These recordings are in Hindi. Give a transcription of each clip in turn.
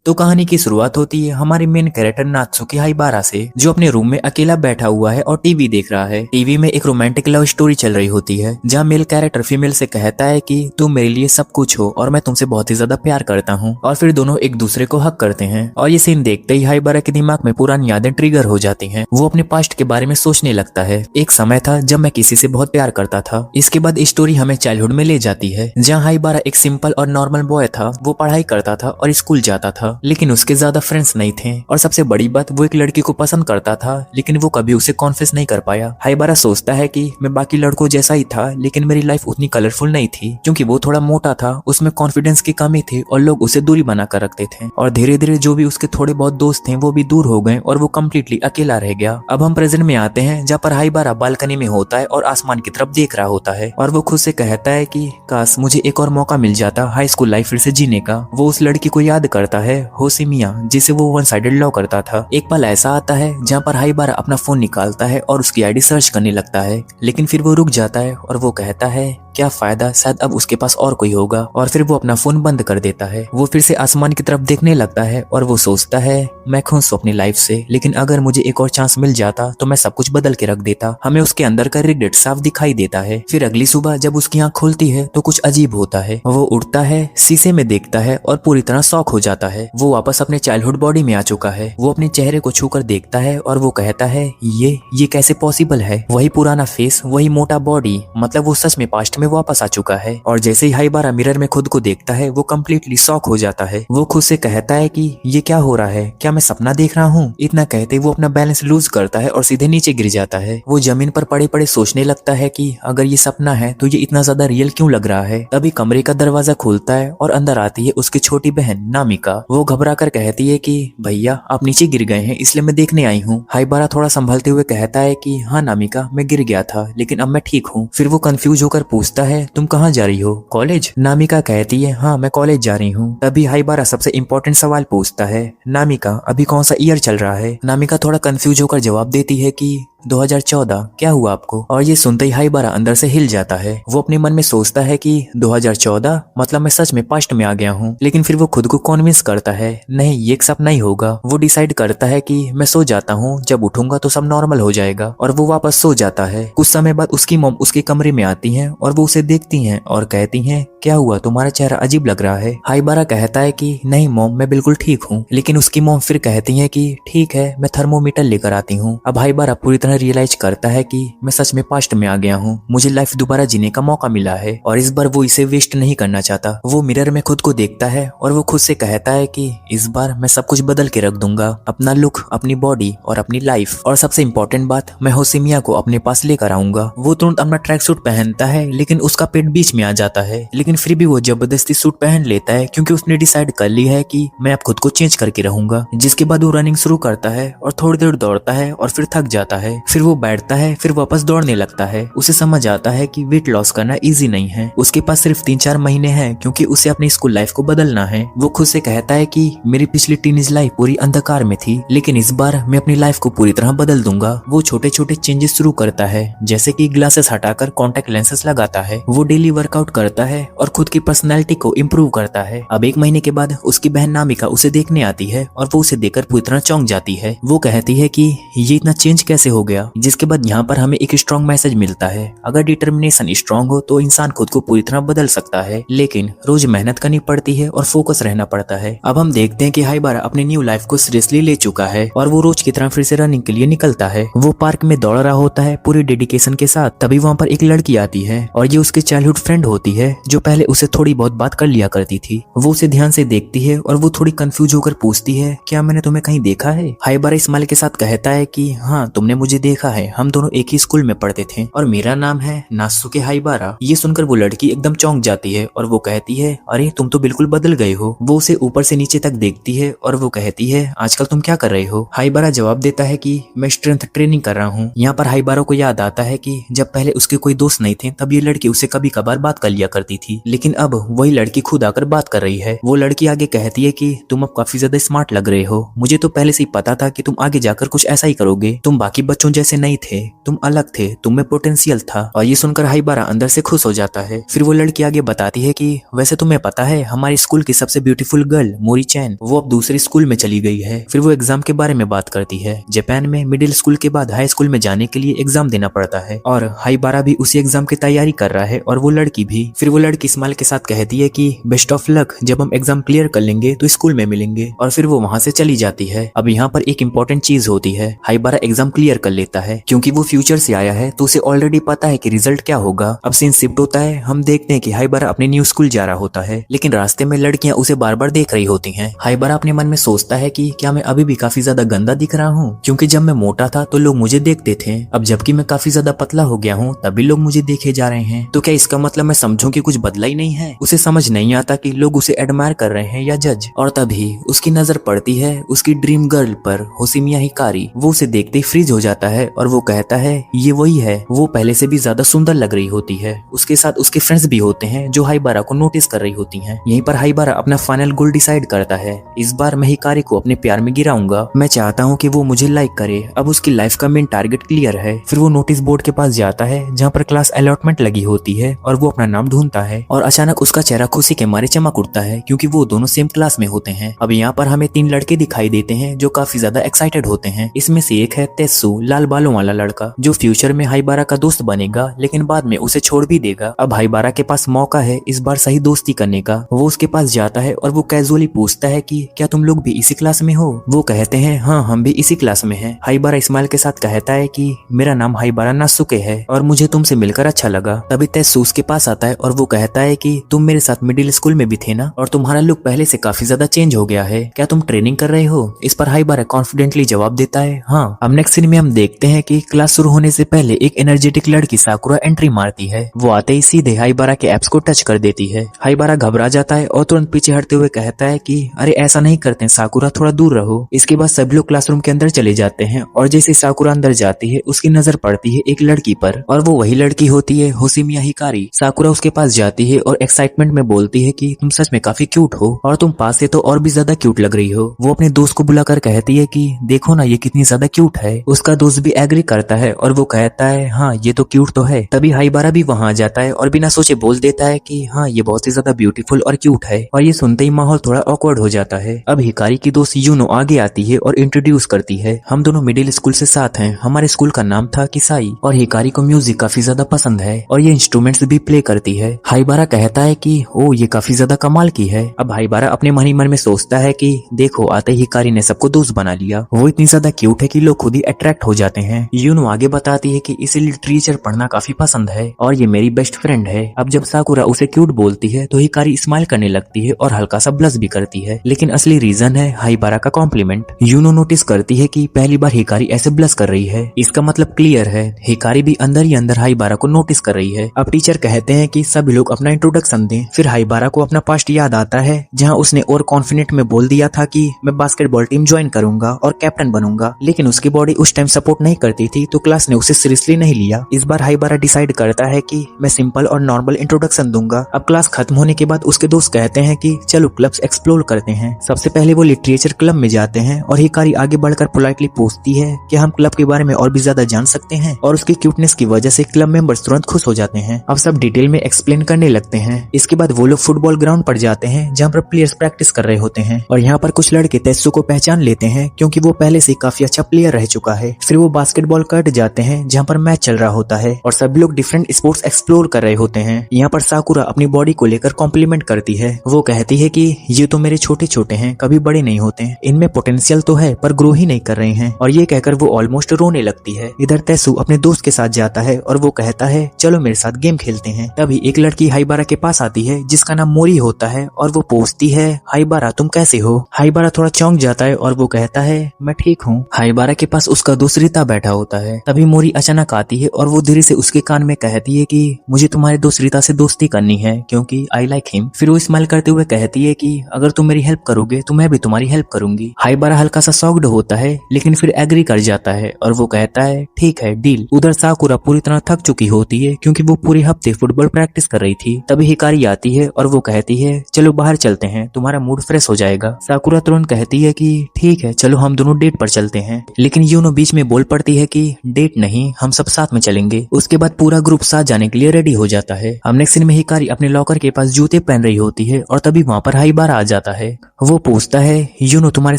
तो कहानी की शुरुआत होती है हमारे मेन कैरेक्टर नात्सुकी हाइबारा से, जो अपने रूम में अकेला बैठा हुआ है और टीवी देख रहा है। टीवी में एक रोमांटिक लव स्टोरी चल रही होती है, जहाँ मेल कैरेक्टर फीमेल से कहता है कि तुम मेरे लिए सब कुछ हो और मैं तुमसे बहुत ही ज्यादा प्यार करता हूँ, और फिर दोनों एक दूसरे को हक करते हैं। और ये सीन देखते ही हाइबारा के दिमाग में पुरानी यादें ट्रिगर हो जाती हैं। वो अपने पास्ट के बारे में सोचने लगता है। एक समय था जब मैं किसी से बहुत प्यार करता था। इसके बाद स्टोरी हमें चाइल्डहुड में ले जाती है, जहाँ हाइबारा एक सिंपल और नॉर्मल बॉय था। वो पढ़ाई करता था और स्कूल जाता था, लेकिन उसके ज्यादा फ्रेंड्स नहीं थे। और सबसे बड़ी बात, वो एक लड़की को पसंद करता था, लेकिन वो कभी उसे कॉन्फेस नहीं कर पाया। हाइबारा सोचता है कि मैं बाकी लड़कों जैसा ही था, लेकिन मेरी लाइफ उतनी कलरफुल नहीं थी, क्योंकि वो थोड़ा मोटा था, उसमें कॉन्फिडेंस की कमी थी और लोग उसे दूरी बना कर रखते थे। और धीरे धीरे जो भी उसके थोड़े बहुत दोस्त थे वो भी दूर हो गए और वो कम्प्लीटली अकेला रह गया। अब हम प्रेजेंट में आते हैं, जहाँ पर हाइबारा बालकनी में होता है और आसमान की तरफ देख रहा होता है, और वो खुद से कहता है कि काश मुझे एक और मौका मिल जाता हाई स्कूल लाइफ फिर से जीने का। वो उस लड़की को याद करता है, होशिमिया, जिसे वो वन साइडेड लव करता था। एक पल ऐसा आता है जहाँ पर हाइबारा अपना फोन निकालता है और उसकी आईडी सर्च करने लगता है, लेकिन फिर वो रुक जाता है और वो कहता है क्या फायदा, शायद अब उसके पास और कोई होगा। और फिर वो अपना फोन बंद कर देता है। वो फिर से आसमान की तरफ देखने लगता है और वो सोचता है मैं खुश हूं अपनी लाइफ से, लेकिन अगर मुझे एक और चांस मिल जाता तो मैं सब कुछ बदल के रख देता। हमें उसके अंदर का रिग्रेट साफ दिखाई देता है। फिर अगली सुबह जब उसकी आंख खुलती है तो कुछ अजीब होता है। वो उठता है, शीशे में देखता है और पूरी तरह शॉक हो जाता है। वो वापस अपने चाइल्डहुड बॉडी में आ चुका है। वो अपने चेहरे को छूकर देखता है और वो कहता है ये कैसे पॉसिबल है। वही पुराना फेस, वही मोटा बॉडी, मतलब वो सच में पास्ट में वापस आ चुका है। और जैसे ही हाइबारा मिरर में खुद को देखता है वो कम्प्लीटली शॉक हो जाता है। वो खुद से कहता है कि ये क्या हो रहा है, क्या मैं सपना देख रहा हूँ। इतना कहते वो अपना बैलेंस लूज करता है और सीधे नीचे गिर जाता है। वो जमीन पर पड़े पड़े सोचने लगता है कि अगर ये सपना है तो ये इतना ज्यादा रियल क्यों लग रहा है। तभी कमरे का दरवाजा खुलता है और अंदर आती है उसकी छोटी बहन नामिका। वो घबरा कर कहती है कि भैया आप नीचे गिर गए हैं, इसलिए मैं देखने आई हूँ। हाइबारा थोड़ा संभलते हुए कहता है कि हाँ नामिका, मैं गिर गया था, लेकिन अब मैं ठीक हूँ। फिर वो कंफ्यूज होकर पूछता है तुम कहाँ जा रही हो, कॉलेज? नामिका कहती है हाँ मैं कॉलेज जा रही हूँ। तभी हाइबारा सबसे इम्पोर्टेंट सवाल पूछता है, नामिका अभी कौन सा ईयर चल रहा है? नामिका थोड़ा कंफ्यूज होकर जवाब देती है कि 2014। क्या हुआ आपको? और ये सुनते ही हाइबारा अंदर से हिल जाता है। वो अपने मन में सोचता है कि 2014 मतलब मैं सच में पास्ट में आ गया हूँ। लेकिन फिर वो खुद को कन्विंस करता है नहीं ये एक सपना ही होगा। वो डिसाइड करता है कि मैं सो जाता हूँ, जब उठूंगा तो सब नॉर्मल हो जाएगा। और वो वापस सो जाता है। कुछ समय बाद उसकी मॉम उसके कमरे में आती है और वो उसे देखती है और कहती है क्या हुआ, तुम्हारा चेहरा अजीब लग रहा है। हाइबारा कहता है कि नहीं मॉम मैं बिल्कुल ठीक हूँ। लेकिन उसकी मॉम फिर कहती है कि ठीक है मैं थर्मोमीटर लेकर आती हूँ। अब हाइबारा पूरी तरह रियलाइज करता है कि मैं सच में पास्ट में आ गया हूँ। मुझे लाइफ दोबारा जीने का मौका मिला है और इस बार वो इसे वेस्ट नहीं करना चाहता। वो मिरर में खुद को देखता है और वो खुद से कहता है कि इस बार मैं सब कुछ बदल के रख दूंगा, अपना लुक, अपनी बॉडी और अपनी लाइफ। और सबसे इम्पोर्टेंट बात, मैं होशिमिया को अपने पास लेकर आऊंगा। वो तुरंत अपना ट्रैक सूट पहनता है, लेकिन उसका पेट बीच में आ जाता है। लेकिन फिर भी वो जबरदस्ती सूट पहन लेता है, क्योंकि उसने डिसाइड कर लिया है कि मैं अब खुद को चेंज करके रहूंगा। जिसके बाद वो रनिंग शुरू करता है और थोड़ी देर दौड़ता है और फिर थक जाता है। फिर वो बैठता है, फिर वापस दौड़ने लगता है। उसे समझ आता है कि वेट लॉस करना इजी नहीं है। उसके पास सिर्फ 3-4 महीने हैं, क्योंकि उसे अपनी स्कूल लाइफ को बदलना है। वो खुद से कहता है कि मेरी पिछली टीनेज लाइफ पूरी अंधकार में थी, लेकिन इस बार मैं अपनी लाइफ को पूरी तरह बदल दूंगा। वो छोटे छोटे चेंजेस शुरू करता है, जैसे कि ग्लासेस हटाकर कॉन्टेक्ट लेंसेस लगाता है। वो डेली वर्कआउट करता है और खुद की पर्सनैलिटी को इम्प्रूव करता है। अब 1 महीने के बाद उसकी बहन नामिका उसे देखने आती है और वो उसे देखकर पूरी तरह चौंक जाती है। वो कहती है कि ये इतना चेंज कैसे हो गया। जिसके बाद यहाँ पर हमें एक स्ट्रॉन्ग मैसेज मिलता है, अगर डिटर्मिनेशन स्ट्रॉन्ग हो तो इंसान खुद को पूरी तरह बदल सकता है, लेकिन रोज मेहनत करनी पड़ती है और फोकस रहना पड़ता है। अब हम देखते हैं कि हाइबारा अपनी न्यू लाइफ को सीरियसली ले चुका है और वो रोज की तरह फिर से रनिंग के लिए निकलता है। वो पार्क में दौड़ रहा होता है पूरी डेडिकेशन के साथ। तभी वहाँ पर एक लड़की आती है और ये उसकी चाइल्डहुड फ्रेंड होती है, जो पहले उसे थोड़ी बहुत बात कर लिया करती थी। वो उसे ध्यान से देखती है और वो थोड़ी कंफ्यूज होकर पूछती है क्या मैंने तुम्हें कहीं देखा है? हाइबारा स्माइल के साथ कहता है कि हाँ तुमने मुझे देखा है, हम दोनों एक ही स्कूल में पढ़ते थे और मेरा नाम है नात्सुकी हाइबारा। ये सुनकर वो लड़की एकदम चौंक जाती है और वो कहती है अरे तुम तो बिल्कुल बदल गए हो। वो उसे ऊपर से नीचे तक देखती है और वो कहती है आजकल तुम क्या कर रहे हो? हाइबारा जवाब देता है कि मैं स्ट्रेंथ ट्रेनिंग कर रहा हूँ। यहाँ पर हाइबारा को याद आता है कि जब पहले उसके कोई दोस्त नहीं थे तब ये लड़की उसे कभी कभार बात कर लिया करती थी, लेकिन अब वही लड़की खुद आकर बात कर रही है। वो लड़की आगे कहती है कि तुम अब काफी ज्यादा स्मार्ट लग रहे हो, मुझे तो पहले से ही पता था कि तुम आगे जाकर कुछ ऐसा ही करोगे। तुम बाकी बच्चों बच्चों जैसे नहीं थे, तुम अलग थे, तुम में पोटेंशियल था। और ये सुनकर हाइबारा अंदर से खुश हो जाता है। फिर वो लड़की आगे बताती है कि वैसे तुम्हें पता है हमारी स्कूल की सबसे ब्यूटीफुल गर्ल मोरी चैन वो अब दूसरी स्कूल में चली गई है। फिर वो एग्जाम के बारे में बात करती है। जापान में मिडिल स्कूल के बाद हाई स्कूल में जाने के लिए एग्जाम देना पड़ता है और हाइबारा भी उसी एग्जाम की तैयारी कर रहा है और वो लड़की भी। फिर वो लड़की स्माइल के साथ कहती है कि बेस्ट ऑफ लक, जब हम एग्जाम क्लियर कर लेंगे तो स्कूल में मिलेंगे। और फिर वो वहां से चली जाती है। अब यहाँ पर एक इम्पोर्टेंट चीज होती है, हाइबारा एग्जाम क्लियर कर लेता है क्योंकि वो फ्यूचर से आया है तो उसे ऑलरेडी पता है कि रिजल्ट क्या होगा। अब सीन शिफ्ट होता है, हम देखते हैं कि हाइबारा अपने न्यू स्कूल जा रहा होता है, लेकिन रास्ते में लड़कियां उसे बार बार देख रही होती हैं। हाइबारा अपने मन में सोचता है कि क्या मैं अभी भी काफी ज्यादा गंदा दिख रहा हूँ, क्योंकि जब मैं मोटा था तो लोग मुझे देखते थे, अब जबकि मैं काफी ज्यादा पतला हो गया हूँ तभी लोग मुझे देखे जा रहे हैं। तो क्या इसका मतलब मैं समझूं कि कुछ बदला ही नहीं है? उसे समझ नहीं आता कि लोग उसे एडमायर कर रहे हैं या जज। और तभी उसकी नजर पड़ती है उसकी ड्रीम गर्ल पर, होशिमिया हिकारी। वो उसे देखते ही फ्रीज हो जाता है और वो कहता है ये वही है। वो पहले से भी ज्यादा सुंदर लग रही होती है। उसके साथ उसके फ्रेंड्स भी होते हैं जो हाइबारा को नोटिस कर रही होती हैं। यहीं पर हाइबारा अपना फाइनल गोल डिसाइड करता है, इस बार मैं हिकारी को अपने प्यार में गिराऊंगा। मैं चाहता हूँ कि वो मुझे लाइक करे। अब उसकी लाइफ का मेन टारगेट क्लियर है। फिर वो नोटिस बोर्ड के पास जाता है जहाँ पर क्लास अलॉटमेंट लगी होती है और वो अपना नाम ढूंढता है और अचानक उसका चेहरा खुशी के मारे चमक उठता है क्योंकि वो दोनों सेम क्लास में होते हैं। अब यहाँ पर हमें 3 लड़के दिखाई देते हैं जो काफी ज्यादा एक्साइटेड होते हैं। इसमें से एक है तेत्सु, लाल बालों वाला लड़का, जो फ्यूचर में हाइबारा का दोस्त बनेगा लेकिन बाद में उसे छोड़ भी देगा। अब हाइबारा के पास मौका है इस बार सही दोस्ती करने का। वो उसके पास जाता है और वो कैजुअली पूछता है कि क्या तुम लोग भी इसी क्लास में हो? वो कहते हैं हाँ, हम भी इसी क्लास में हैं। हाइबारा स्माइल के साथ कहता है कि मेरा नाम हाइबारा नासुके है और मुझे तुमसे मिलकर अच्छा लगा। तभी तेत्सु उसके पास आता है और वो कहता है कि तुम मेरे साथ मिडिल स्कूल में भी थे ना, और तुम्हारा लुक पहले से काफी ज्यादा चेंज हो गया है, क्या तुम ट्रेनिंग कर रहे हो? इस पर हाइबारा कॉन्फिडेंटली जवाब देता है हाँ। अब नेक्स्ट सीन में हम देखते हैं कि क्लास शुरू होने से पहले एक एनर्जेटिक लड़की साकुरा एंट्री मारती है। वो आते ही सीधे हाइबारा के एप्स को टच कर देती है। हाइबारा घबरा जाता है और तुरंत पीछे हटते हुए कहता है कि अरे ऐसा नहीं करते साकुरा, थोड़ा दूर रहो। इसके बाद सभी लोग क्लासरूम के अंदर चले जाते हैं और जैसे साकुरा अंदर जाती है उसकी नजर पड़ती है एक लड़की पर और वो वही लड़की होती है होशिमिया हिकारी। साकुरा उसके पास जाती है और एक्साइटमेंट में बोलती है कि तुम सच में काफी क्यूट हो और तुम पास से तो और भी ज्यादा क्यूट लग रही हो। वो अपने दोस्त को बुलाकर कहती है कि देखो ना ये कितनी ज्यादा क्यूट है। उसका दोस्त भी एग्री करता है और वो कहता है हाँ ये तो क्यूट तो है। तभी हाइबारा भी वहाँ आ जाता है और बिना सोचे बोल देता है कि हाँ ये बहुत ही ज्यादा ब्यूटीफुल और क्यूट है। और ये सुनते ही माहौल थोड़ा ऑकवर्ड हो जाता है। अब हिकारी की दोस्त यूनो आगे आती है और इंट्रोड्यूस करती है, हम दोनों मिडिल स्कूल से साथ हैं, हमारे स्कूल का नाम था किसाई। और हिकारी को म्यूजिक काफी ज्यादा पसंद है और ये इंस्ट्रूमेंट्स भी प्ले करती है। हाइबारा कहता है कि ओ ये काफी ज्यादा कमाल की है। अब हाइबारा अपने मन ही मन में सोचता है कि देखो आते ही हिकारी ने सबको दोस्त बना लिया, वो इतनी ज्यादा क्यूट है कि लोग खुद ही अट्रैक्ट हो जाते हैं। यूनो आगे बताती है कि इसे लिटरेचर पढ़ना काफी पसंद है और ये मेरी बेस्ट फ्रेंड है। अब जब साकुरा उसे क्यूट बोलती है तो हिकारी स्माइल करने लगती है और हल्का सा ब्लश भी करती है, लेकिन असली रीजन है हाइबारा का कॉम्प्लीमेंट। यूनो नोटिस करती है कि पहली बार हिकारी ऐसे ब्लश कर रही है, इसका मतलब क्लियर है हिकारी भी अंदर ही अंदर हाइबारा को नोटिस कर रही है। अब टीचर कहते हैं कि सभी लोग अपना इंट्रोडक्शन दें। फिर हाइबारा को अपना पास्ट याद आता है जहाँ उसने और कॉन्फिडेंट में बोल दिया था कि मैं बास्केटबॉल टीम ज्वाइन करूंगा और कैप्टन बनूंगा, लेकिन उसकी बॉडी उस टाइम सपोर्ट नहीं करती थी तो क्लास ने उसे सीरियसली नहीं लिया। इस बार हाइबारा डिसाइड करता है कि मैं सिंपल और नॉर्मल इंट्रोडक्शन दूंगा। अब क्लास खत्म होने के बाद उसके दोस्त कहते हैं कि चलो क्लब्स एक्सप्लोर करते हैं। सबसे पहले वो लिटरेचर क्लब में जाते हैं और हिकारी आगे बढ़कर पोलाइटली पूछती है कि हम क्लब के बारे में और भी ज्यादा जान सकते हैं, और उसकी क्यूटनेस की वजह से क्लब मेंबर्स तुरंत खुश हो जाते हैं। अब सब डिटेल में एक्सप्लेन करने लगते हैं। इसके बाद वो लोग फुटबॉल ग्राउंड पर जाते हैं जहाँ पर प्लेयर्स प्रैक्टिस कर रहे होते हैं और यहाँ पर कुछ लड़के तेत्सु को पहचान लेते हैं क्योंकि वो पहले से काफी अच्छा प्लेयर रह चुका है। फिर वो बास्केटबॉल कोर्ट जाते हैं जहाँ पर मैच चल रहा होता है और सभी लोग डिफरेंट स्पोर्ट्स एक्सप्लोर कर रहे होते हैं। यहाँ पर साकुरा अपनी बॉडी को लेकर कॉम्प्लीमेंट करती है। वो कहती है कि ये तो मेरे छोटे छोटे हैं, कभी बड़े नहीं होते, इनमें पोटेंशियल तो है पर ग्रो ही नहीं कर रहे हैं। और ये कहकर वो ऑलमोस्ट रोने लगती है। इधर तेत्सु अपने दोस्त के साथ जाता है और वो कहता है चलो मेरे साथ गेम खेलते हैं। तभी एक लड़की हाइबारा के पास आती है जिसका नाम मोरी होता है और वो पूछती है हाइबारा तुम कैसे हो? हाइबारा थोड़ा चौंक जाता है और वो कहता है मैं ठीक हूँ। हाइबारा के पास उसका दोस्त रीता बैठा होता है। तभी मोरी अचानक आती है और वो धीरे से उसके कान में कहती है कि मुझे तुम्हारे दोस्त रीता से दोस्ती करनी है क्योंकि आई लाइक हिम। फिर वो स्माइल करते हुए कहती है कि अगर तुम मेरी हेल्प करोगे तो मैं भी तुम्हारी हेल्प करूंगी। हाइबारा हल्का सा शॉक्ड होता है लेकिन फिर एग्री कर जाता है और वो कहता है ठीक है डील। उधर साकुरा पूरी तरह थक चुकी होती है क्योंकि वो पूरे हफ्ते फुटबॉल प्रैक्टिस कर रही थी। तभी हिकारी आती है और वो कहती है चलो बाहर चलते हैं, तुम्हारा मूड फ्रेश हो जाएगा। साकुरा तुरंत कहती है कि ठीक है चलो हम दोनों डेट पर चलते हैं, लेकिन यूनो बीच में बोल बोल पड़ती है कि डेट नहीं, हम सब साथ में चलेंगे। उसके बाद पूरा ग्रुप साथ जाने के लिए रेडी हो जाता है। अब नेक्स्ट सीन में हिकारी अपने लॉकर के पास जूते पहन रही होती है और तभी वहाँ पर हाइबारा आ जाता है। वो पूछता है यूनो तुम्हारे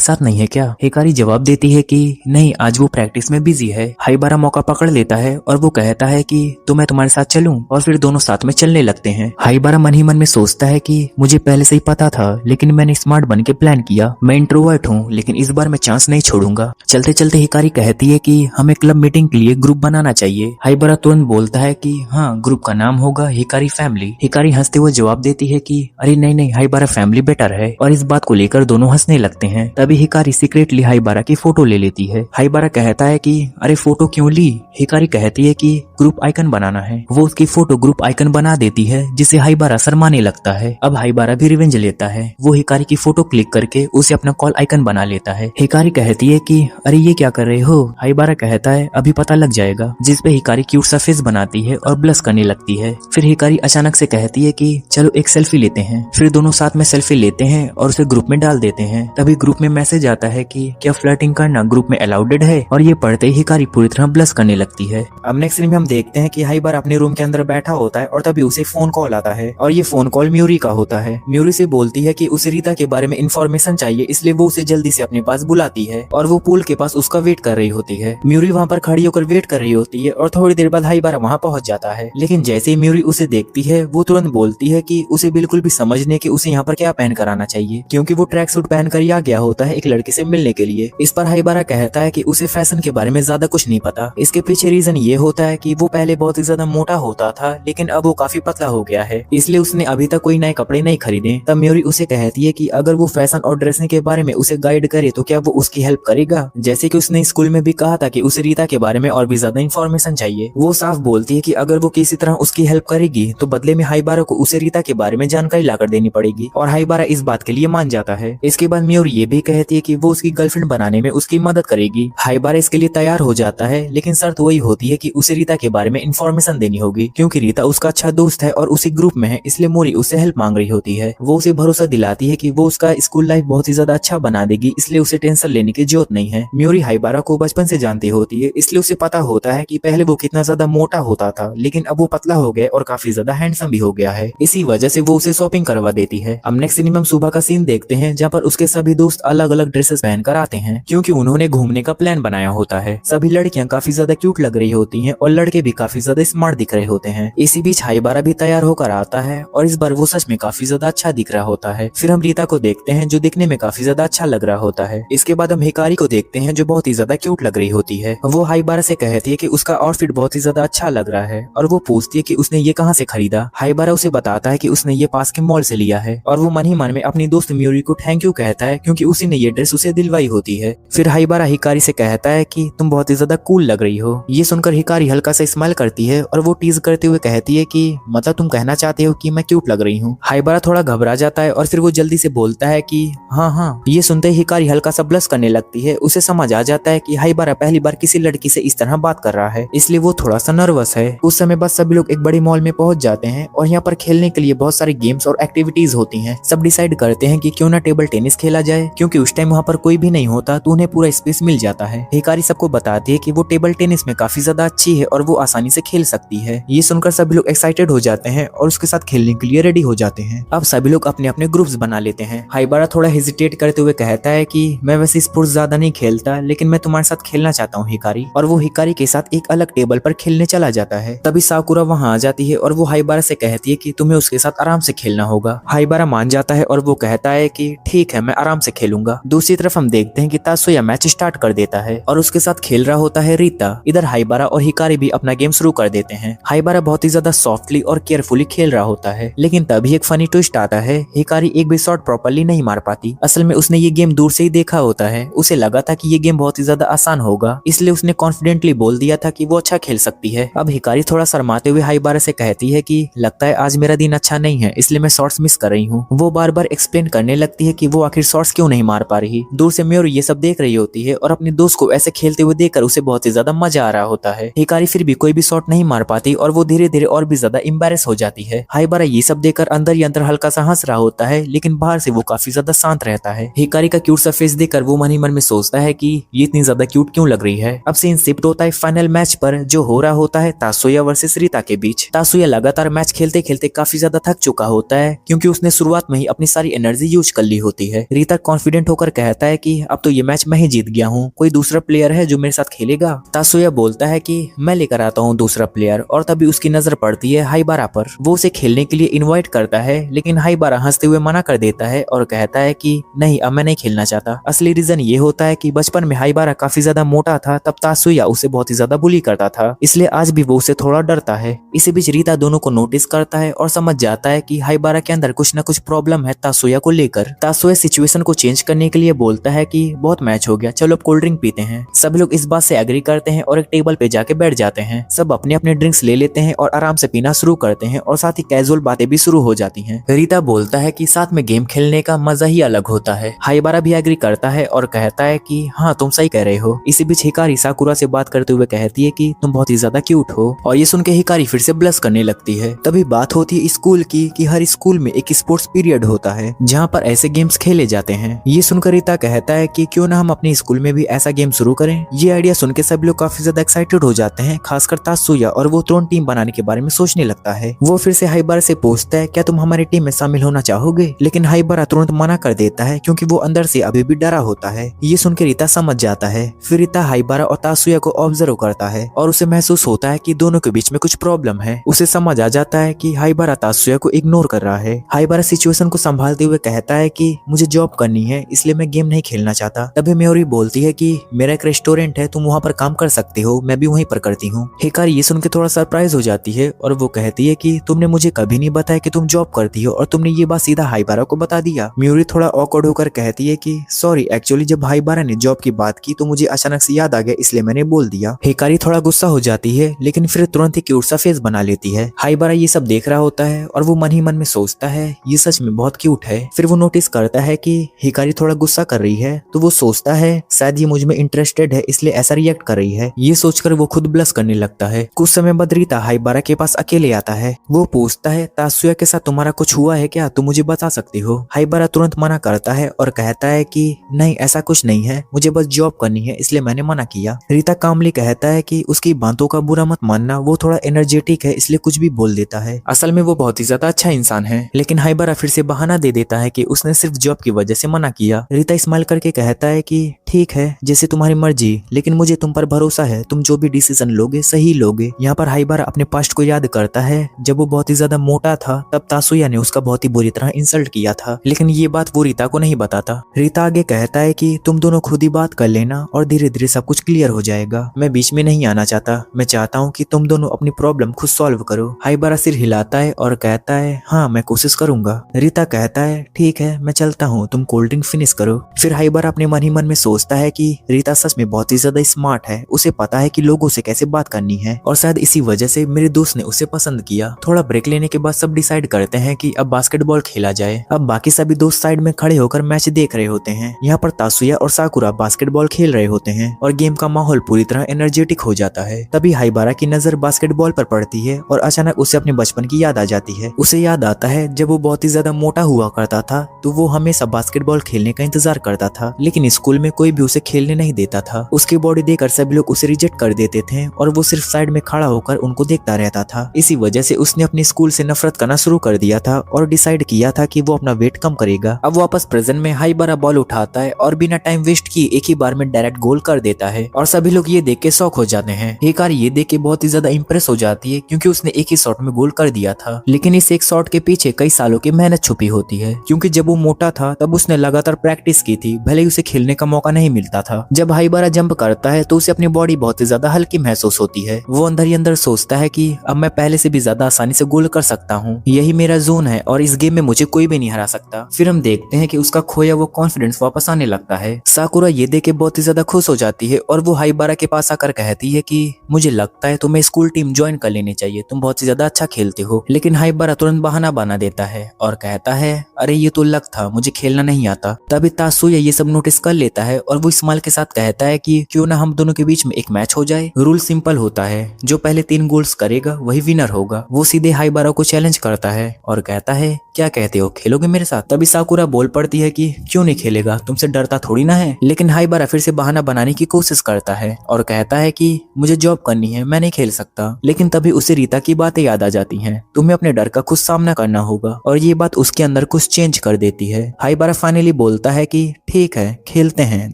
साथ नहीं है क्या? हिकारी जवाब देती है कि नहीं, आज वो प्रैक्टिस में बिजी है। हाइबारा मौका पकड़ लेता है और वो कहता है कि तो मैं तुम्हारे साथ चलूं, और फिर दोनों साथ में चलने लगते हैं। हाइबारा मन ही मन में सोचता है कि मुझे पहले से ही पता था, लेकिन मैंने स्मार्ट बन के प्लान किया। मैं इंट्रोवर्ट हूँ, लेकिन इस बार मैं चांस नहीं छोड़ूंगा। चलते चलते हिकारी कहती है कि हमें क्लब मीटिंग के लिए ग्रुप बनाना चाहिए। हाइबारा तुरंत बोलता है कि हाँ, ग्रुप का नाम होगा हिकारी फैमिली। हिकारी हंसते हुए जवाब देती है कि अरे नहीं नहीं, हाइबारा फैमिली बेटर है, और इस बात को लेकर दोनों हंसने लगते हैं। तभी हिकारी सीक्रेटली हाइबारा की फोटो ले लेती है। हाइबारा कहता है कि अरे फोटो क्यों ली? हिकारी कहती है कि ग्रुप आइकन बनाना है। वो उसकी फोटो ग्रुप आइकन बना देती है, जिसे हाइबारा शर्माने लगता है। अब हाइबारा भी रिवेंज लेता है। वो हिकारी की फोटो क्लिक करके उसे अपना कॉल आइकन बना लेता है। हिकारी कहती है कि अरे ये क्या कर रहे हो? हाइबारा कहता है अभी पता लग जाएगा, जिसपे हिकारी क्यूट सा फेस बनाती है और ब्लश करने लगती है। फिर हिकारी अचानक से कहती है कि चलो एक सेल्फी लेते हैं। फिर दोनों साथ में सेल्फी लेते हैं और उसे ग्रुप में डाल देते हैं। तभी ग्रुप में मैसेज आता है कि क्या फ्लर्टिंग करना ग्रुप में अलाउडेड है, और ये पढ़ते ही हिकारी पूरी तरह ब्लश करने लगती है। अब नेक्स्ट सीन में हम देखते हैं कि हाइबारा अपने रूम के अंदर बैठा होता है और तभी उसे फोन कॉल आता है, और ये फोन कॉल म्यूरी का होता है। म्यूरी से बोलती है कि उसे रीता के बारे में इंफॉर्मेशन चाहिए, इसलिए वो उसे जल्दी से अपने पास बुलाती है, और वो पूल के पास उसका वेट कर रही होती है। म्यूरी वहाँ पर खड़ी होकर वेट कर रही होती है, और थोड़ी देर बाद हाइबारा वहाँ पहुँच जाता है। लेकिन जैसे ही म्यूरी उसे देखती है, वो तुरंत बोलती है कि उसे बिल्कुल भी समझ नहीं कि उसे यहाँ पर क्या पहन कर आना चाहिए, क्योंकि वो ट्रैक सूट पहन कर आ गया होता है एक लड़के से मिलने के लिए। इस पर हाइबारा कहता है कि उसे फैशन के बारे में ज्यादा कुछ नहीं पता। इसके पीछे रीजन ये होता है कि वो पहले बहुत ही ज्यादा मोटा होता था, लेकिन अब वो काफी पतला हो गया है, इसलिए उसने अभी तक कोई नए कपड़े नहीं खरीदे। तब म्यूरी उसे कहती है कि अगर वो फैशन और ड्रेसिंग के बारे में उसे गाइड करे तो क्या वो उसकी हेल्प करेगा, जैसे कि उसने स्कूल में भी कहा था कि उसे रीता के बारे में और भी ज्यादा इन्फॉर्मेशन चाहिए। वो साफ बोलती है कि अगर वो किसी तरह उसकी हेल्प करेगी तो बदले में हाइबारा को उसे रीता के बारे में जानकारी लाकर देनी पड़ेगी, और हाइबारा इस बात के लिए मान जाता है। इसके बाद म्यूरी ये भी कहती है कि वो उसकी गर्लफ्रेंड बनाने में उसकी मदद करेगी। हाइबारा इसके लिए तैयार हो जाता है, लेकिन शर्त वही होती है कि उसे रीता के बारे में इन्फॉर्मेशन देनी होगी, क्योंकि रीता उसका अच्छा दोस्त है और उसी ग्रुप में है, इसलिए मोरी उससे हेल्प मांग रही होती है। वो उसे भरोसा दिलाती है कि वो उसका स्कूल लाइफ बहुत ही ज्यादा अच्छा बना देगी, इसलिए उसे टेंशन लेने की जरूरत नहीं है। म्यूरी हाइबारा को बचपन से जानती होती है, इसलिए उसे पता होता है कि पहले वो कितना ज्यादा मोटा होता था, लेकिन अब वो पतला हो गया और काफी ज्यादा हैंडसम भी हो गया है। इसी वजह से वो उसे शॉपिंग करवा देती है। अब नेक्स्ट सीन में हम सुबह का सीन देखते हैं, जहाँ पर उसके सभी दोस्त अलग अलग ड्रेसेस पहनकर आते हैं, क्योंकि उन्होंने घूमने का प्लान बनाया होता है। सभी लड़कियां काफी ज्यादा क्यूट लग रही होती हैं और लड़के भी काफी ज्यादा स्मार्ट दिख रहे होते हैं। इसी बीच हाइबारा भी तैयार होकर आता है, और इस बार वो सच में काफी ज्यादा अच्छा दिख रहा होता है। फिर हम रीता को देखते हैं, जो दिखने में काफी ज्यादा अच्छा लग रहा होता है। इसके बाद हम हिकारी को देखते हैं, जो बहुत ही ज्यादा क्यूट लग रही होती है। वो हाइबारा से कहती है कि उसका आउटफिट बहुत ही ज्यादा अच्छा लग रहा है, और वो पूछती है कि उसने ये कहाँ से खरीदा। हाइबारा उसे बताता है कि उसने ये पास के मॉल से लिया है, और वो मन ही मन में अपनी दोस्त म्यूरी को थैंक यू कहता है, क्योंकि उसी ने ये ड्रेस उसे दिलवाई होती है। फिर हाइबारा हिकारी से कहता है कि तुम बहुत ही ज्यादा कूल लग रही हो। ये सुनकर हिकारी हल्का सा स्माइल करती है, और वो टीज करते हुए कहती है कि मतलब तुम कहना चाहते हो कि मैं क्यूट लग रही हूँ। हाइबारा थोड़ा घबरा जाता है, और फिर वो जल्दी से बोलता है कि हाँ हाँ। ये सुनते ही हिकारी हल्का सा ब्लश करने लगती है। उसे समझ आ जाता है कि हाइबारा पहली बार किसी लड़की से इस तरह बात कर रहा है, इसलिए वो थोड़ा सा नर्वस है। उस समय बस सभी लोग एक बड़ी मॉल में पहुंच जाते हैं, और यहाँ पर खेलने के लिए बहुत सारी गेम्स और एक्टिविटीज होती हैं। सब डिसाइड करते हैं कि क्यों ना टेबल टेनिस खेला जाए, क्योंकि उस टाइम वहाँ पर कोई भी नहीं होता, तो उन्हें पूरा स्पेस मिल जाता है। हिकारी सबको बताती है कि वो टेबल टेनिस में काफी ज्यादा अच्छी है और वो आसानी से खेल सकती है। ये सुनकर सभी लोग एक्साइटेड हो जाते हैं और उसके साथ खेलने के लिए रेडी हो जाते हैं। अब सभी लोग अपने अपने ग्रुप्स बना लेते हैं। हाइबारा थोड़ा हेजिटेट करते हुए कहता है कि मैं वैसे स्पोर्ट्स ज्यादा नहीं खेलता, लेकिन मैं तुम्हारे साथ खेलना चाहता हूँ हिकारी, और वो हिकारी के साथ एक अलग टेबल पर खेलने चला जाता है। तभी साकुरा वहाँ आ जाती है, और वो हाइबारा से कहती है कि तुम्हें उसके साथ आराम से खेलना होगा। हाइबारा मान जाता है, और वो कहता है कि ठीक है, मैं आराम से खेलूंगा। दूसरी तरफ हम देखते हैं कि तात्सुया मैच स्टार्ट कर देता है, और उसके साथ खेल रहा होता है रीता। इधर हाइबारा और हिकारी भी अपना गेम शुरू कर देते हैं। हाइबारा बहुत ही ज्यादा सॉफ्टली और केयरफुली खेल रहा होता है, लेकिन तभी एक फनी ट्विस्ट आता है। हिकारी एक भी शॉट प्रॉपर्ली नहीं मार पाती। असल में उसने ये गेम दूर से ही देखा होता है। उसे लगा था कि ये गेम बहुत ही ज्यादा आसान होगा, इसलिए उसने कॉन्फिडेंटली बोल दिया था कि वो अच्छा खेल सकती है। अब हिकारी थोड़ा शर्माते हुए हाइबारा से कहती है कि लगता है आज मेरा दिन अच्छा नहीं है, इसलिए मैं शॉट्स मिस कर रही हूँ। वो बार बार एक्सप्लेन करने लगती है कि वो आखिर शॉट्स क्यों नहीं मार पा रही। दूर से म्यूरी ये सब देख रही होती है, और अपने दोस्त को ऐसे खेलते हुए देखकर उसे बहुत ही ज्यादा मजा आ रहा होता है। हिकारी फिर भी कोई भी शॉट नहीं मार पाती, और वो धीरे धीरे और भी ज्यादा एम्बैरेस हो जाती है। हाइबारा ये सब देखकर अंदर ही अंदर हल्का सा हंस रहा होता है, लेकिन बाहर से वो काफी ज्यादा शांत रहता है। हिकारी का क्यूट सा फेस देखकर वो मन ही मन में सोचता है कि ये इतनी ज्यादा क्यूट क्यों क्यों लग रही है। अब सीन शिफ्ट होता है फाइनल मैच पर, जो हो रहा होता है तासुया वर्सेस रीता के बीच। तासुया लगातार मैच खेलते खेलते काफी ज्यादा थक चुका होता है, क्योंकि उसने शुरुआत में ही अपनी सारी एनर्जी यूज कर ली होती है। रीता कॉन्फिडेंट होकर कहता है कि अब तो ये मैच मैं ही जीत गया हूँ, कोई दूसरा प्लेयर है जो मेरे साथ खेलेगा। तासुया बोलता है कि मैं लेकर आता हूँ दूसरा प्लेयर, और तभी उसकी नजर पड़ती है हाइबारा पर। वो उसे खेलने के लिए इन्वाइट करता है, लेकिन हाइबारा हंसते हुए मना कर देता है और कहता है कि नहीं, अब मैं नहीं खेलना चाहता। असली रीजन ये होता है कि बचपन में हाइबारा काफी ज्यादा मोटा था, तब तासुया उसे बहुत ही ज्यादा बुली करता था, इसलिए आज भी वो उसे थोड़ा डरता है। इसी बीच रीता दोनों को नोटिस करता है और समझ जाता है कि हाइबारा के अंदर कुछ न कुछ प्रॉब्लम है तासुया को लेकर। तासुया सिचुएशन को चेंज करने के लिए बोलता है कि बहुत मैच हो गया, चलो अब कोल्ड ड्रिंक पीते हैं। सभी लोग इस बात से एग्री करते हैं और एक टेबल पे जाके बैठ जाते हैं। सब अपने अपने ड्रिंक्स ले लेते हैं और आराम से पीना शुरू करते हैं, और साथ ही कैजुअल बातें भी शुरू हो जाती हैं। रीता बोलता है कि साथ में गेम खेलने का मजा ही अलग होता है। हाइबारा भी एग्री करता है और कहता है कि हाँ, तुम सही कह रहे हो। इसी बीच हिकारी साकुरा से बात करते हुए कहती है कि तुम बहुत ही ज्यादा क्यूट हो, और ये सुन के हिकारी फिर से ब्लश करने लगती है। तभी बात होती है स्कूल की कि हर स्कूल में एक स्पोर्ट्स पीरियड होता है जहाँ पर ऐसे गेम्स खेले जाते हैं। ये सुनकर रीता कहता है कि क्यों ना हम अपने स्कूल में भी ऐसा गेम शुरू करें। ये आइडिया सुन के सभी लोग काफी ज्यादा एक्साइटेड हो जाते हैं, खासकर तासुया, और वो तुरंत टीम बनाने के बारे में सोचने लगता है। वो फिर से हाइबारा से पूछता है क्या तुम हमारी टीम में शामिल होना चाहोगे, लेकिन हाइबारा तुरंत मना कर देता है, क्योंकि वो अंदर से अभी भी डरा होता है। ये सुनकर रीता समझ जाता है। फिर रीता हाइबारा और तासुया को ऑब्जर्व करता है और उसे महसूस होता है कि दोनों के बीच में कुछ प्रॉब्लम है। उसे समझ आ जाता है कि हाइबारा तासुया को इग्नोर कर रहा है। हाइबारा सिचुएशन को संभालते हुए कहता है कि मुझे जॉब करनी है, इसलिए मैं गेम नहीं खेलना चाहता। तभी मेयोरी बोलती है कि मेरा एक रेस्टोरेंट है, तुम वहाँ पर काम कर सकते हो, मैं भी वहीं पर करती हूँ। हिकारी ये सुन के थोड़ा सरप्राइज हो जाती है और वो कहती है कि तुमने मुझे कभी नहीं बताया कि तुम जॉब करती हो, और तुमने ये बात सीधा हाइबारा को बता दिया। मेयोरी थोड़ा ऑकवर्ड होकर कहती है कि सॉरी, एक्चुअली जब हाइबारा ने जॉब की बात की तो मुझे अचानक से याद आ गया, इसलिए मैंने बोल दिया। हिकारी थोड़ा गुस्सा हो जाती है, लेकिन फिर तुरंत ही क्यूट सा फेस बना लेती है। हाइबारा ये सब देख रहा होता है और वो मन ही मन में सोचता है ये सच में बहुत क्यूट है। फिर वो नोटिस करता है कि हिकारी थोड़ा गुस्सा कर रही है, तो वो सोचता है शायद ये मुझ में इंटरेस्टेड है, इसलिए ऐसा रिएक्ट कर रही है। ये सोचकर वो खुद ब्लश करने लगता है। कुछ समय बाद रीता हाइबारा के पास अकेले आता है। वो पूछता है तासुया के साथ तुम्हारा कुछ हुआ है क्या, तुम मुझे बता सकती हो। हाइबारा तुरंत मना करता है और कहता है कि नहीं, ऐसा कुछ नहीं है, मुझे बस जॉब करनी है, इसलिए मैंने मना किया। रीता कामली कहता है कि उसकी बातों का बुरा मत मानना, वो थोड़ा एनर्जेटिक है, इसलिए कुछ भी बोल देता है। असल में वो बहुत ही ज्यादा अच्छा इंसान है। लेकिन हाइबारा फिर से बहाना दे देता है कि उसने सिर्फ जॉब की वजह से मना किया। रीता स्माइल करके कहता है कि ठीक है, जैसे तुम्हारी मर्जी, लेकिन मुझे तुम पर भरोसा है, तुम जो भी डिसीजन लोगे सही लोगे। यहाँ पर हाइबारा अपने पास्ट को याद करता है। जब वो बहुत ही ज्यादा मोटा था तब तासुया ने उसका बहुत ही बुरी तरह इंसल्ट किया था, लेकिन ये बात वो रीता को नहीं बताता। रीता आगे कहता है कि तुम दोनों खुद ही बात कर लेना और धीरे धीरे सब कुछ क्लियर हो जाएगा। मैं बीच में नहीं आना चाहता, मैं चाहता हूँ कि तुम दोनों अपनी प्रॉब्लम खुद सॉल्व करो। हाइबारा सिर हिलाता है और कहता है हाँ, मैं कोशिश करूंगा। रीता कहता है ठीक है, मैं चलता हूँ, तुम कोल्ड ड्रिंक फिनिश करो। फिर हाइबारा अपने मन ही मन में सोचता है कि रीता सच में बहुत ही ज्यादा स्मार्ट है, उसे पता है कि लोगों से कैसे बात करनी है, और शायद इसी वजह से मेरे दोस्त ने उसे पसंद किया। थोड़ा ब्रेक लेने के बाद सब डिसाइड करते हैं कि अब बास्केटबॉल खेला जाए। अब बाकी सभी दोस्त साइड में खड़े होकर मैच देख रहे होते हैं। यहाँ पर तासुया और साकुरा बास्केटबॉल खेल रहे होते हैं और गेम का माहौल पूरी तरह एनर्जेटिक हो जाता है। तभी हाइबारा की नजर बास्केटबॉल पर पड़ती है और अचानक उसे अपने बचपन की याद आ जाती है। उसे याद आता है जब वो बहुत ही ज्यादा मोटा हुआ करता था, तो वो हमेशा बास्केटबॉल खेलने का इंतजार करता था, लेकिन स्कूल में कोई भी उसे खेलने नहीं देता था। उसकी बॉडी देखकर सभी लोग उसे रिजेक्ट कर देते थे और वो सिर्फ साइड में खड़ा होकर उनको देखता रहता था। इसी वजह से उसने अपने स्कूल से नफरत करना शुरू कर दिया था और डिसाइड किया था कि वो अपना वेट कम करेगा। अब वापस प्रेजेंट में हाइबारा बॉल उठाता है और बिना टाइम वेस्ट किए एक ही बार में डायरेक्ट गोल कर देता है और सभी लोग ये देख के शॉक हो जाते हैं। हिकारी ये देख के बहुत ही ज्यादा इंप्रेस हो जाती है, क्योंकि उसने एक ही शॉट में गोल कर दिया था। लेकिन इस एक शॉट के पीछे कई सालों की मेहनत छुपी होती है, क्योंकि जब वो मोटा था तब उसने लगातार प्रैक्टिस की थी, भले ही उसे खेलने का मौका नहीं मिलता था। जब हाइबारा जंप करता है तो उसे अपनी बॉडी बहुत ही ज्यादा हल्की महसूस होती है। वो अंदर ही अंदर सोचता है कि अब मैं पहले से भी ज्यादा आसानी से गोल कर सकता हूँ, यही मेरा जोन है और इस गेम में मुझे कोई भी नहीं हरा सकता। फिर हम देखते हैं कि उसका खोया वो कॉन्फिडेंस वापस आने लगता है। साकुरा ये देख के बहुत ही ज्यादा खुश हो जाती है और वो हाइबारा के पास आकर कहती है कि मुझे लगता है तुम्हें स्कूल टीम ज्वाइन कर लेनी चाहिए, तुम बहुत ही ज्यादा अच्छा खेलते हो। लेकिन हाइबारा तुरंत बहाना बना देता है और कहता है अरे ये तो लक था, मुझे खेलना नहीं आता। तभी तासुया ये सब नोटिस कर लेता है और वो स्माइल के साथ कहता है कि क्यों ना हम दोनों के बीच में एक मैच हो जाए। रूल सिंपल होता है, जो पहले 3 गोल्स करेगा वही विनर होगा। वो सीधे हाइबारा को चैलेंज करता है और कहता है क्या कहते हो, खेलोगे मेरे साथ? तभी साकुरा बोल पड़ती है कि क्यों नहीं खेलेगा, तुमसे डरता थोड़ी ना है। लेकिन हाइबारा फिर से बहाना बनाने की कोशिश करता है और कहता है कि मुझे जॉब करनी है, मैं नहीं खेल सकता। लेकिन तभी उसे रीता की बातें याद आ जाती हैं। तुम्हें अपने डर का खुद सामना करना होगा, और ये बात उसके अंदर कुछ चेंज कर देती है। हाइबारा फाइनली बोलता है कि ठीक है, खेलते हैं,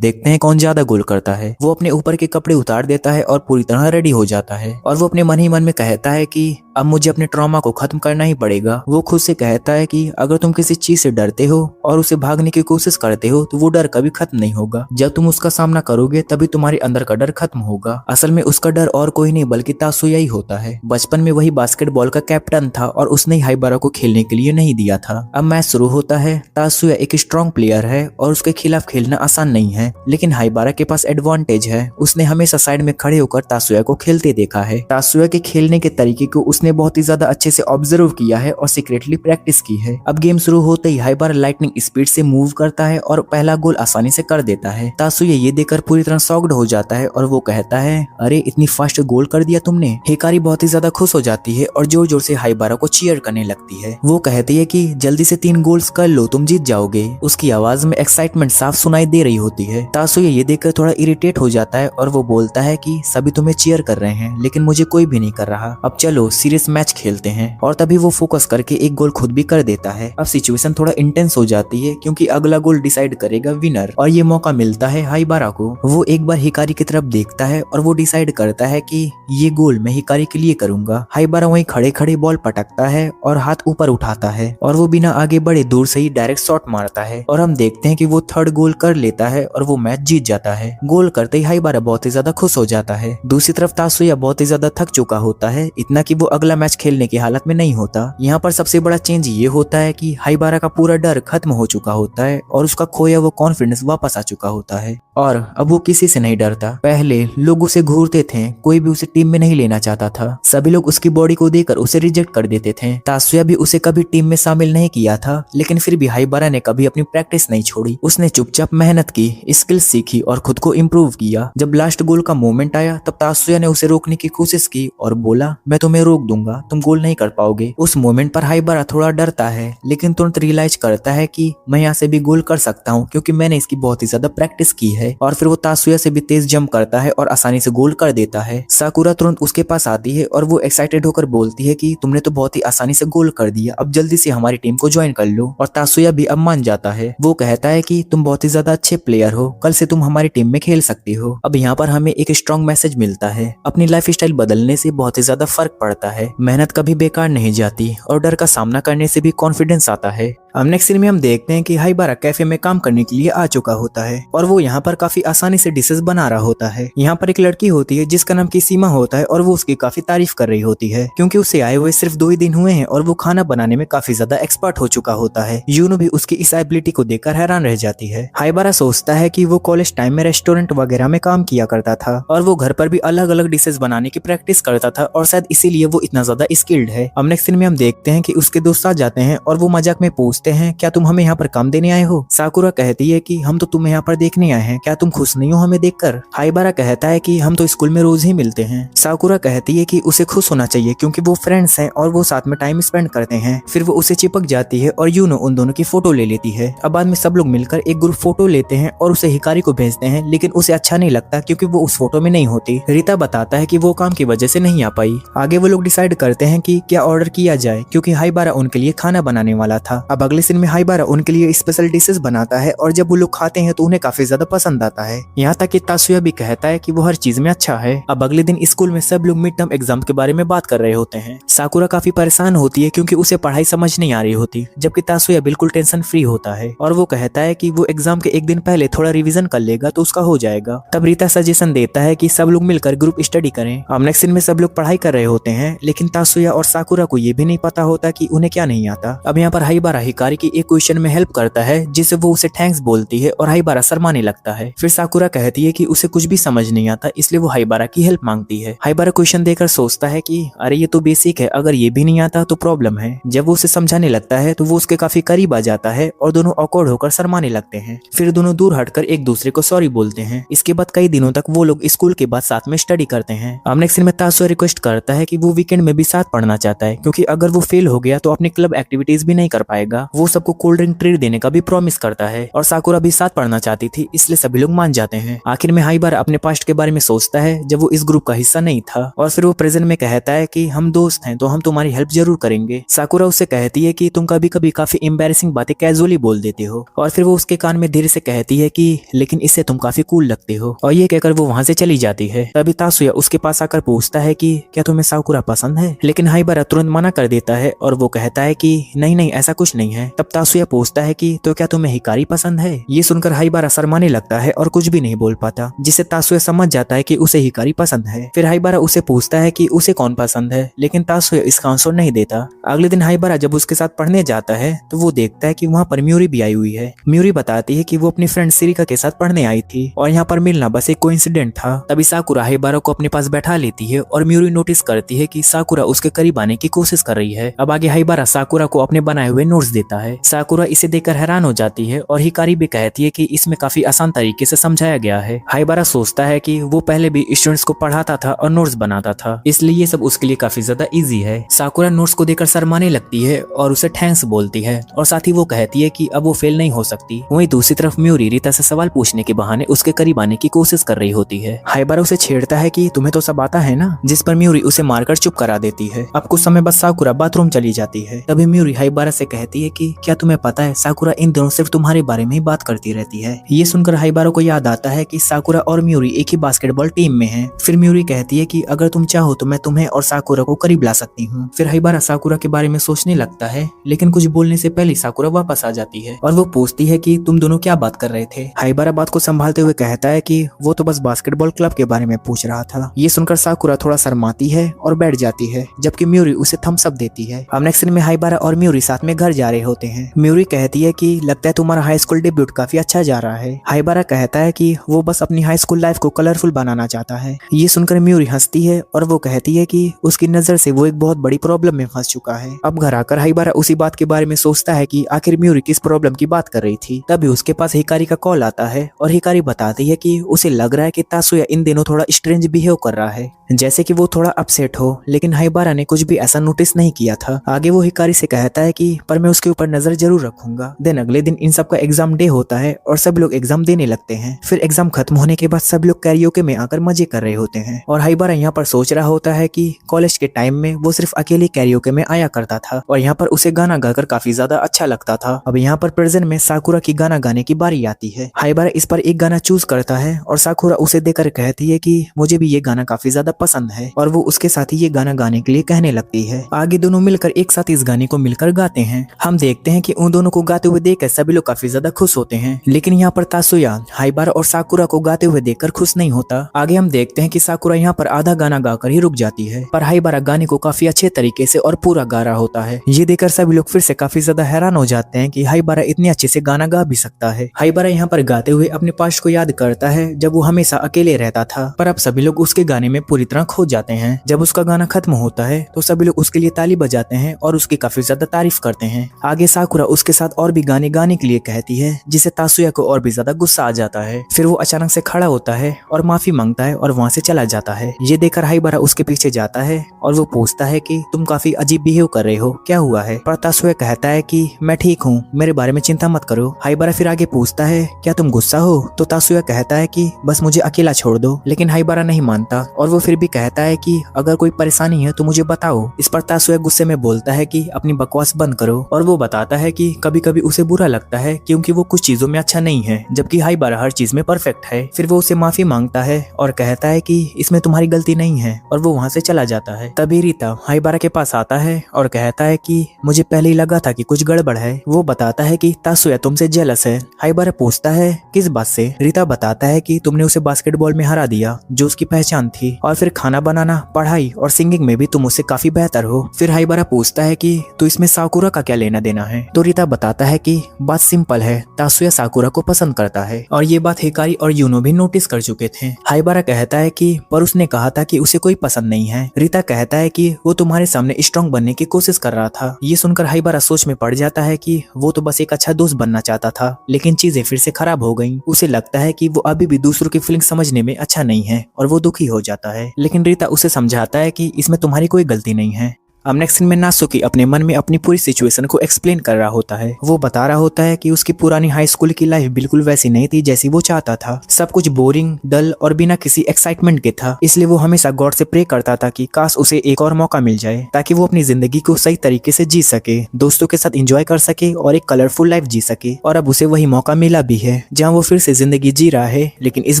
देखते हैं कौन ज्यादा गोल करता है। वो अपने ऊपर के कपड़े उतार देता है और पूरी तरह रेडी हो जाता है, और वो अपने मन ही मन में कहता है कि अब मुझे अपने ट्रॉमा को खत्म करना ही पड़ेगा। वो खुद से कहता है कि अगर तुम किसी चीज से डरते हो और उसे भागने की कोशिश करते हो तो वो डर कभी खत्म नहीं होगा। जब तुम उसका सामना करोगे तभी तुम्हारे अंदर का डर खत्म होगा। असल में उसका डर और कोई नहीं बल्कि तासुया ही होता है। बचपन में वही बास्केटबॉल का कैप्टन था और उसने हाइबारा को खेलने के लिए नहीं दिया था। अब मैच शुरू होता है। तासुया एक स्ट्रॉन्ग प्लेयर है और उसके खिलाफ खेलना आसान नहीं है, लेकिन हाइबारा के पास एडवांटेज है। उसने हमेशा साइड में खड़े होकर तासुया को खेलते देखा है। तासुया के खेलने के तरीके को उसने बहुत ही ज्यादा अच्छे से ऑब्जर्व किया है और सीक्रेटली प्रैक्टिस की है। अब गेम शुरू होते ही हाइबारा लाइटनिंग स्पीड से मूव करता है और पहला गोल आसानी से कर देता है। तासुया ये देखकर पूरी तरह शॉक्ड हो जाता है और वो कहता है, अरे इतनी फास्ट गोल कर दिया तुमने। हिकारी बहुत ही ज्यादा खुश हो जाती है और जोर जोर से हाइबारा को चीयर करने लगती है। वो कहती है कि जल्दी से 3 गोल्स कर लो, तुम जीत जाओगे। उसकी आवाज में एक्साइटमेंट साफ सुनाई दे रही होती है। तासुया ये देखकर थोड़ा इरिटेट हो जाता है और वो बोलता है कि सभी तुम्हें चीयर कर रहे हैं लेकिन मुझे कोई भी नहीं कर रहा। अब चलो सीरियस मैच खेलते हैं। और तभी वो फोकस करके एक गोल खुद भी कर देता है। अब सिचुएशन थोड़ा इंटेंस हो जाती है क्योंकि अगला गोल डिसाइड करेगा विनर, और ये मौका मिलता है हाइबारा को। वो एक बार हिकारी की तरफ देखता है और वो डिसाइड करता है कि ये गोल मैं हिकारी के लिए करूंगा। हाइबारा वहीं खड़े खड़े बॉल पटकता है और हाथ ऊपर उठाता है और वो बिना आगे बढ़े दूर से ही डायरेक्ट शॉट मारता है, और हम देखते हैं कि वो 3rd गोल कर लेता है और वो मैच जीत जाता है। गोल करते ही हाइबारा बहुत ही ज्यादा खुश हो जाता है। दूसरी तरफ तासुया बहुत ही ज्यादा थक चुका होता है, इतना कि वो अगला मैच खेलने की हालत में नहीं होता। यहाँ पर सबसे बड़ा चेंज ये होता है कि हाइबारा का पूरा डर खत्म हो चुका होता है और उसका खोया वो कॉन्फिडेंस वापस आ चुका होता है, और अब वो किसी से नहीं डरता। पहले लोग उसे घूरते थे, कोई भी उसे टीम में नहीं लेना चाहता था। सभी लोग उसकी बॉडी को देखकर उसे रिजेक्ट कर देते थे। तासुया भी उसे कभी टीम में शामिल नहीं किया था, लेकिन फिर भी हाइबारा ने कभी अपनी प्रैक्टिस नहीं छोड़ी। उसने चुपचाप मेहनत की, स्किल सीखी और खुद को इम्प्रूव किया। जब लास्ट गोल का मोमेंट आया तब तासुया ने उसे रोकने की कोशिश की और बोला, मैं तुम्हें रोक दूंगा, तुम गोल नहीं कर पाओगे। उस मोमेंट पर हाइबारा थोड़ा डरता है, लेकिन तुरंत रियलाइज करता है कि मैं यहाँ से भी गोल कर सकता हूँ क्योंकि मैंने इसकी बहुत ही ज्यादा प्रैक्टिस की है। और फिर वो तासुया से भी तेज जंप करता है और आसानी से गोल कर देता है। साकुरा तुरंत उसके पास आती है और वो एक्साइटेड होकर बोलती है कि तुमने तो बहुत ही आसानी से गोल कर दिया, अब जल्दी से हमारी टीम को ज्वाइन कर लो। और तासुया भी अब मान जाता है। वो कहता है कि तुम बहुत ही ज्यादा अच्छे प्लेयर हो, कल से तुम हमारी टीम में खेल सकती हो। अब यहाँ पर हमें एक स्ट्रॉन्ग मैसेज मिलता है, अपनी लाइफ स्टाइल बदलने से बहुत ही ज्यादा फर्क पड़ता है। मेहनत कभी बेकार नहीं जाती और डर का सामना करने से भी कॉन्फिडेंस आता है। अब नेक्स्ट सीन में हम देखते हैं कि हाइबारा कैफे में काम करने के लिए आ चुका होता है और वो यहाँ पर काफी आसानी से डिशेस बना रहा होता है। यहाँ पर एक लड़की होती है जिसका नाम किसीमा होता है और वो उसकी काफी तारीफ कर रही होती है क्योंकि उसे आए हुए सिर्फ 2 ही दिन हुए हैं और वो खाना बनाने में काफी ज्यादा एक्सपर्ट हो चुका होता है। यूनो भी उसकी इस एबिलिटी को देखकर हैरान रह जाती है। हाइबारा सोचता है कि वो कॉलेज टाइम में रेस्टोरेंट वगैरह में काम किया करता था और वो घर पर भी अलग अलग डिशेस बनाने की प्रैक्टिस करता था और शायद इसीलिए वो इतना ज्यादा स्किल्ड है। अब नेक्स्ट सीन में हम देखते हैं कि उसके दोस्त आ जाते हैं और वो मजाक में पूछते हैं, क्या तुम हमें यहाँ पर काम देने आए हो? साकुरा कहती है कि हम तो तुम्हें यहाँ पर देखने आए हैं, क्या तुम खुश नहीं हो हमें देखकर? हाइबारा कहता है कि हम तो स्कूल में रोज ही मिलते हैं। साकुरा कहती है कि उसे खुश होना चाहिए क्योंकि वो फ्रेंड्स हैं और वो साथ में टाइम स्पेंड करते हैं। फिर वो उसे चिपक जाती है और यूनो उन दोनों की फोटो ले लेती है। अब बाद में सब लोग मिलकर एक ग्रुप फोटो लेते हैं और उसे हिकारी को भेजते हैं, लेकिन उसे अच्छा नहीं लगता क्योंकि वो उस फोटो में नहीं होती। रीता बताता है कि वो काम की वजह से नहीं आ पाई। आगे वो लोग डिसाइड करते हैं कि क्या ऑर्डर किया जाए क्योंकि हाइबारा उनके लिए खाना बनाने वाला था। अब अगले सीन में हाइबारा उनके लिए स्पेशल डिशेस बनाता है और जब वो लोग खाते हैं तो उन्हें काफी ज्यादा पसंद आता है। यहाँ तक कि तासुया भी कहता है कि वो हर चीज में अच्छा है। अब अगले दिन स्कूल में सब लोग मिड टर्म एग्जाम के बारे में बात कर रहे होते हैं। साकुरा काफी परेशान होती है क्योंकि उसे पढ़ाई समझ नहीं आ रही होती, जबकि तासुया बिल्कुल टेंशन फ्री होता है और वो कहता है कि वो एग्जाम के एक दिन पहले थोड़ा रिविजन कर लेगा तो उसका हो जाएगा। तब रीता सजेशन देता है कि सब लोग मिलकर ग्रुप स्टडी करें। अब नेक्स्ट सीन में सब लोग पढ़ाई कर रहे होते हैं, लेकिन तासुया और साकुरा को ये भी नहीं पता होता कि उन्हें क्या नहीं आता। अब यहाँ पर हाइबारा हिकारी की एक क्वेश्चन में हेल्प करता है जिसे वो उसे थैंक्स बोलती है और हाइबारा शर्माने लगता है। फिर साकुरा कहती है कि उसे कुछ भी समझ नहीं आता, इसलिए वो हाइबारा की हेल्प मांगती है। हाइबारा क्वेश्चन देकर सोचता है कि अरे ये तो बेसिक है, अगर ये भी नहीं आता तो प्रॉब्लम है। जब वो उसे समझाने लगता है तो वो उसके काफी करीब आ जाता है और दोनों ऑकवर्ड होकर शर्माने लगते हैं। फिर दोनों दूर हटकर एक दूसरे को सॉरी बोलते हैं। इसके बाद कई दिनों तक वो लोग स्कूल के बाद साथ में स्टडी करते हैं। अब नेक्स्ट सीन में तासुया रिक्वेस्ट करता है कि वो वीकेंड में भी साथ पढ़ना चाहता है, क्योंकि अगर वो फेल हो गया तो अपनी क्लब एक्टिविटीज भी नहीं कर पाएगा। वो सबको कोल्ड ड्रिंक ट्रीट देने का भी प्रॉमिस करता है और साकुरा भी साथ पढ़ना चाहती थी, इसलिए सभी लोग मान जाते हैं। आखिर में हाइबारा अपने पास्ट के बारे में सोचता है जब वो इस ग्रुप का हिस्सा नहीं था, और फिर वो प्रेजेंट में कहता है कि हम दोस्त हैं तो हम तुम्हारी हेल्प जरूर करेंगे। साकुरा उससे कहती है कि तुम कभी कभी काफी एम्बैरेसिंग बातें कैजुअली बोल देते हो, और फिर वो उसके कान में धीरे से कहती है कि लेकिन इससे तुम काफी कूल लगते हो, और ये कहकर वो वहाँ से चली जाती है। तभी तासुया उसके पास आकर पूछता है कि क्या तुम्हें साकुरा पसंद है, लेकिन हाइबारा तुरंत मना कर देता है और वो कहता है कि नहीं नहीं ऐसा कुछ नहीं है। तब तासुया पूछता है कि तो क्या तुम्हें हिकारी पसंद है। ये सुनकर हाइबारा शर्माने लगता है और कुछ भी नहीं बोल पाता, जिससे तासुया समझ जाता है कि उसे हिकारी पसंद है। फिर हाइबारा उसे पूछता है कि उसे कौन पसंद है, लेकिन तासुया इसका आंसर नहीं देता। अगले दिन हाइबारा जब उसके साथ पढ़ने जाता है तो वो देखता है कि वहाँ पर म्यूरी भी आई हुई है। म्यूरी बताती है कि वो अपनी फ्रेंड सिरिका के साथ पढ़ने आई थी और यहाँ पर मिलना बस एक कोइंसिडेंट था। तभी साकुरा हाइबारा को अपने पास बैठा लेती है और म्यूरी नोटिस करती है कि साकुरा उसके करीब आने की कोशिश कर रही है। अब आगे हाइबारा साकुरा को अपने बनाए हुए नोट्स देता है। साकुरा इसे देखकर हैरान हो जाती है और हिकारी भी कहती है कि इसमें काफी आसान तरीके से समझाया गया है। हाइबारा सोचता है कि वो पहले भी स्टूडेंट्स को पढ़ाता था और नोट्स बनाता था, इसलिए ये सब उसके लिए काफी ज्यादा इजी है। साकुरा नोट्स को देखकर शर्माने लगती है और उसे थैंक्स बोलती है, और साथ ही वो कहती है कि अब वो फेल नहीं हो सकती। वहीं दूसरी तरफ म्यूरी रीता से सवाल पूछने के बहाने उसके करीब आने की कोशिश कर रही होती है। हाइबारा उसे छेड़ता है कि तुम्हें तो सब आता है ना, जिस पर म्यूरी उसे मारकर चुप करा देती है। अब कुछ समय बाद साकुरा बाथरूम चली जाती है। तभी म्यूरी हाइबारा से कहती है कि क्या तुम्हें पता है साकुरा इन दिनों सिर्फ तुम्हारे बारे में ही बात करती रहती है। ये सुनकर हाइबारा को याद आता है कि साकुरा और म्यूरी एक ही बास्केटबॉल टीम में हैं। फिर म्यूरी कहती है कि अगर तुम चाहो तो मैं तुम्हें और साकुरा को करीब ला सकती हूँ। फिर हाइबारा साकुरा के बारे में सोचने लगता है, लेकिन कुछ बोलने से पहले साकुरा वापस आ जाती है और वो पूछती है कि तुम दोनों क्या बात कर रहे थे। हाइबारा बात को संभालते हुए कहता है कि वो तो बस बास्केटबॉल क्लब के बारे में पूछ रहा था। ये सुनकर साकुरा थोड़ा शर्माती है और बैठ जाती है, जबकि म्यूरी उसे थम्स अप देती है। अब नेक्स्ट सीन में हाइबारा और म्यूरी साथ में घर जा रहे होते हैं। म्यूरी कहती है कि लगता है तुम्हारा हाई स्कूल डेब्यूट काफी अच्छा जा रहा है। हाइबारा कहता है कि वो बस अपनी हाई स्कूल लाइफ को कलरफुल बनाना चाहता है। ये सुनकर म्यूरी हंसती है और वो कहती है कि उसकी नजर से वो एक बहुत बड़ी प्रॉब्लम में फंस चुका है। अब घर आकर हाइबारा उसी बात के बारे में सोचता है कि आखिर म्यूरी किस प्रॉब्लम की बात कर रही थी। तभी उसके पास हिकारी का कॉल आता है और हिकारी बताती है कि उसे लग रहा है कि तासुया इन दिनों थोड़ा स्ट्रेंज बिहेव कर रहा है, जैसे कि वो थोड़ा अपसेट हो, लेकिन हाइबारा ने कुछ भी ऐसा नोटिस नहीं किया था। आगे वो हिकारी से कहता है कि पर मैं उसके ऊपर नजर जरूर रखूंगा। देन अगले दिन इन सब का एग्जाम डे होता है और सब लोग एग्जाम देने लगते हैं। फिर एग्जाम खत्म होने के बाद सब लोग कैरियोके में आकर मजे कर रहे होते हैं और हाइबारा यहाँ पर सोच रहा होता है कि कॉलेज के टाइम में वो सिर्फ अकेले कैरियोके में आया करता था और यहाँ पर उसे गाना गाकर काफी ज्यादा अच्छा लगता था। अब यहाँ पर प्रेजेंट में साकुरा की गाना गाने की बारी आती है। हाइबारा इस पर एक गाना चूज करता है और साकुरा उसे देकर कहती है कि मुझे भी ये गाना काफी ज्यादा पसंद है, और वो उसके साथ ही ये गाना गाने के लिए कहने लगती है। आगे दोनों मिलकर एक साथ इस गाने को मिलकर गाते हैं। हम देखते हैं कि उन दोनों को गाते हुए देखकर सभी लोग काफी ज्यादा खुश होते हैं, लेकिन यहाँ पर तासुया हाइबारा और साकुरा को गाते हुए देखकर खुश नहीं होता। आगे हम देखते हैं कि साकुरा यहाँ पर आधा गाना गाकर ही रुक जाती है, पर हाइबारा गाने को काफी अच्छे तरीके से और पूरा गा रहा होता है। ये देखकर सभी लोग फिर से काफी ज्यादा हैरान हो जाते हैं कि हाइबारा इतने अच्छे से गाना गा भी सकता है। हाइबारा यहाँ पर गाते हुए अपने पास्ट को याद करता है जब वो हमेशा अकेले रहता था, पर अब सभी लोग उसके गाने में पूरी तरह खो जाते हैं। जब उसका गाना खत्म होता है तो सभी लोग उसके लिए ताली बजाते हैं और उसकी काफी ज्यादा तारीफ करते हैं। आगे साकुरा उसके साथ और भी गाने गाने के लिए कहती है, जिसे तासुया को और भी ज्यादा गुस्सा आ जाता है। फिर वो अचानक से खड़ा होता है और माफी मांगता है और वहाँ से चला जाता है। ये देखकर हाइबारा उसके पीछे जाता है और वो पूछता है कि तुम काफी अजीब बिहेव कर रहे हो, क्या हुआ है। पर तासुया कहता है कि मैं ठीक हूँ, मेरे बारे में चिंता मत करो। हाइबारा फिर आगे पूछता है क्या तुम गुस्सा हो, तो तासुया कहता है कि बस मुझे अकेला छोड़ दो, लेकिन हाइबारा नहीं मानता और वो फिर भी कहता है कि अगर कोई परेशानी है तो मुझे बताओ। इस पर तासुया गुस्से में बोलता है कि अपनी बकवास बंद करो, और वो बताता है कि कभी कभी उसे बुरा लगता है क्योंकि वो कुछ चीजों में अच्छा नहीं है, जबकि हाइबारा हर चीज में परफेक्ट है। फिर वो उसे माफी मांगता है और कहता है कि इसमें तुम्हारी गलती नहीं है, और वो वहाँ से चला जाता है। तभी रीता हाइबारा के पास आता है और कहता है कि मुझे पहले ही लगा था कि कुछ गड़बड़ है। वो बताता है कि तासुया तुमसे जेलस है। हाइबारा पूछता है किस बात से। रीता बताता है कि तुमने उसे बास्केटबॉल में हरा दिया जो उसकी पहचान थी, और फिर खाना बनाना, पढ़ाई और सिंगिंग में भी तुम उससे काफी बेहतर हो। फिर हाइबारा पूछता है कि तो इसमें साकुरा का क्या लेना देना देना है। तो रीता बताता है कि बात सिंपल है, तासुया साकुरा को पसंद करता है और ये बात हिकारी और यूनो भी नोटिस कर चुके थे। हाइबारा कहता है कि पर उसने कहा था कि उसे कोई पसंद नहीं है। रीता कहता है कि वो तुम्हारे सामने स्ट्रांग बनने की कोशिश कर रहा था। ये सुनकर हाइबारा सोच में पड़ जाता है कि वो तो बस एक अच्छा दोस्त बनना चाहता था, लेकिन चीजें फिर से खराब हो गईं। उसे लगता है कि वो अभी भी दूसरों की फीलिंग समझने में अच्छा नहीं है और वो दुखी हो जाता है। लेकिन रीता उसे समझाता है कि इसमें तुम्हारी कोई गलती नहीं है। अब नेक्स्ट सीन में नासुकी अपने मन में अपनी पूरी सिचुएशन को एक्सप्लेन कर रहा होता है। वो बता रहा होता है कि उसकी पुरानी हाई स्कूल की लाइफ बिल्कुल वैसी नहीं थी जैसी वो चाहता था। सब कुछ बोरिंग, डल और बिना किसी एक्साइटमेंट के था। इसलिए वो हमेशा गॉड से प्रे करता था कि काश उसे एक और मौका मिल जाए ताकि वो अपनी जिंदगी को सही तरीके से जी सके, दोस्तों के साथ एंजॉय कर सके और एक कलरफुल लाइफ जी सके। और अब उसे वही मौका मिला भी है जहाँ वो फिर से जिंदगी जी रहा है, लेकिन इस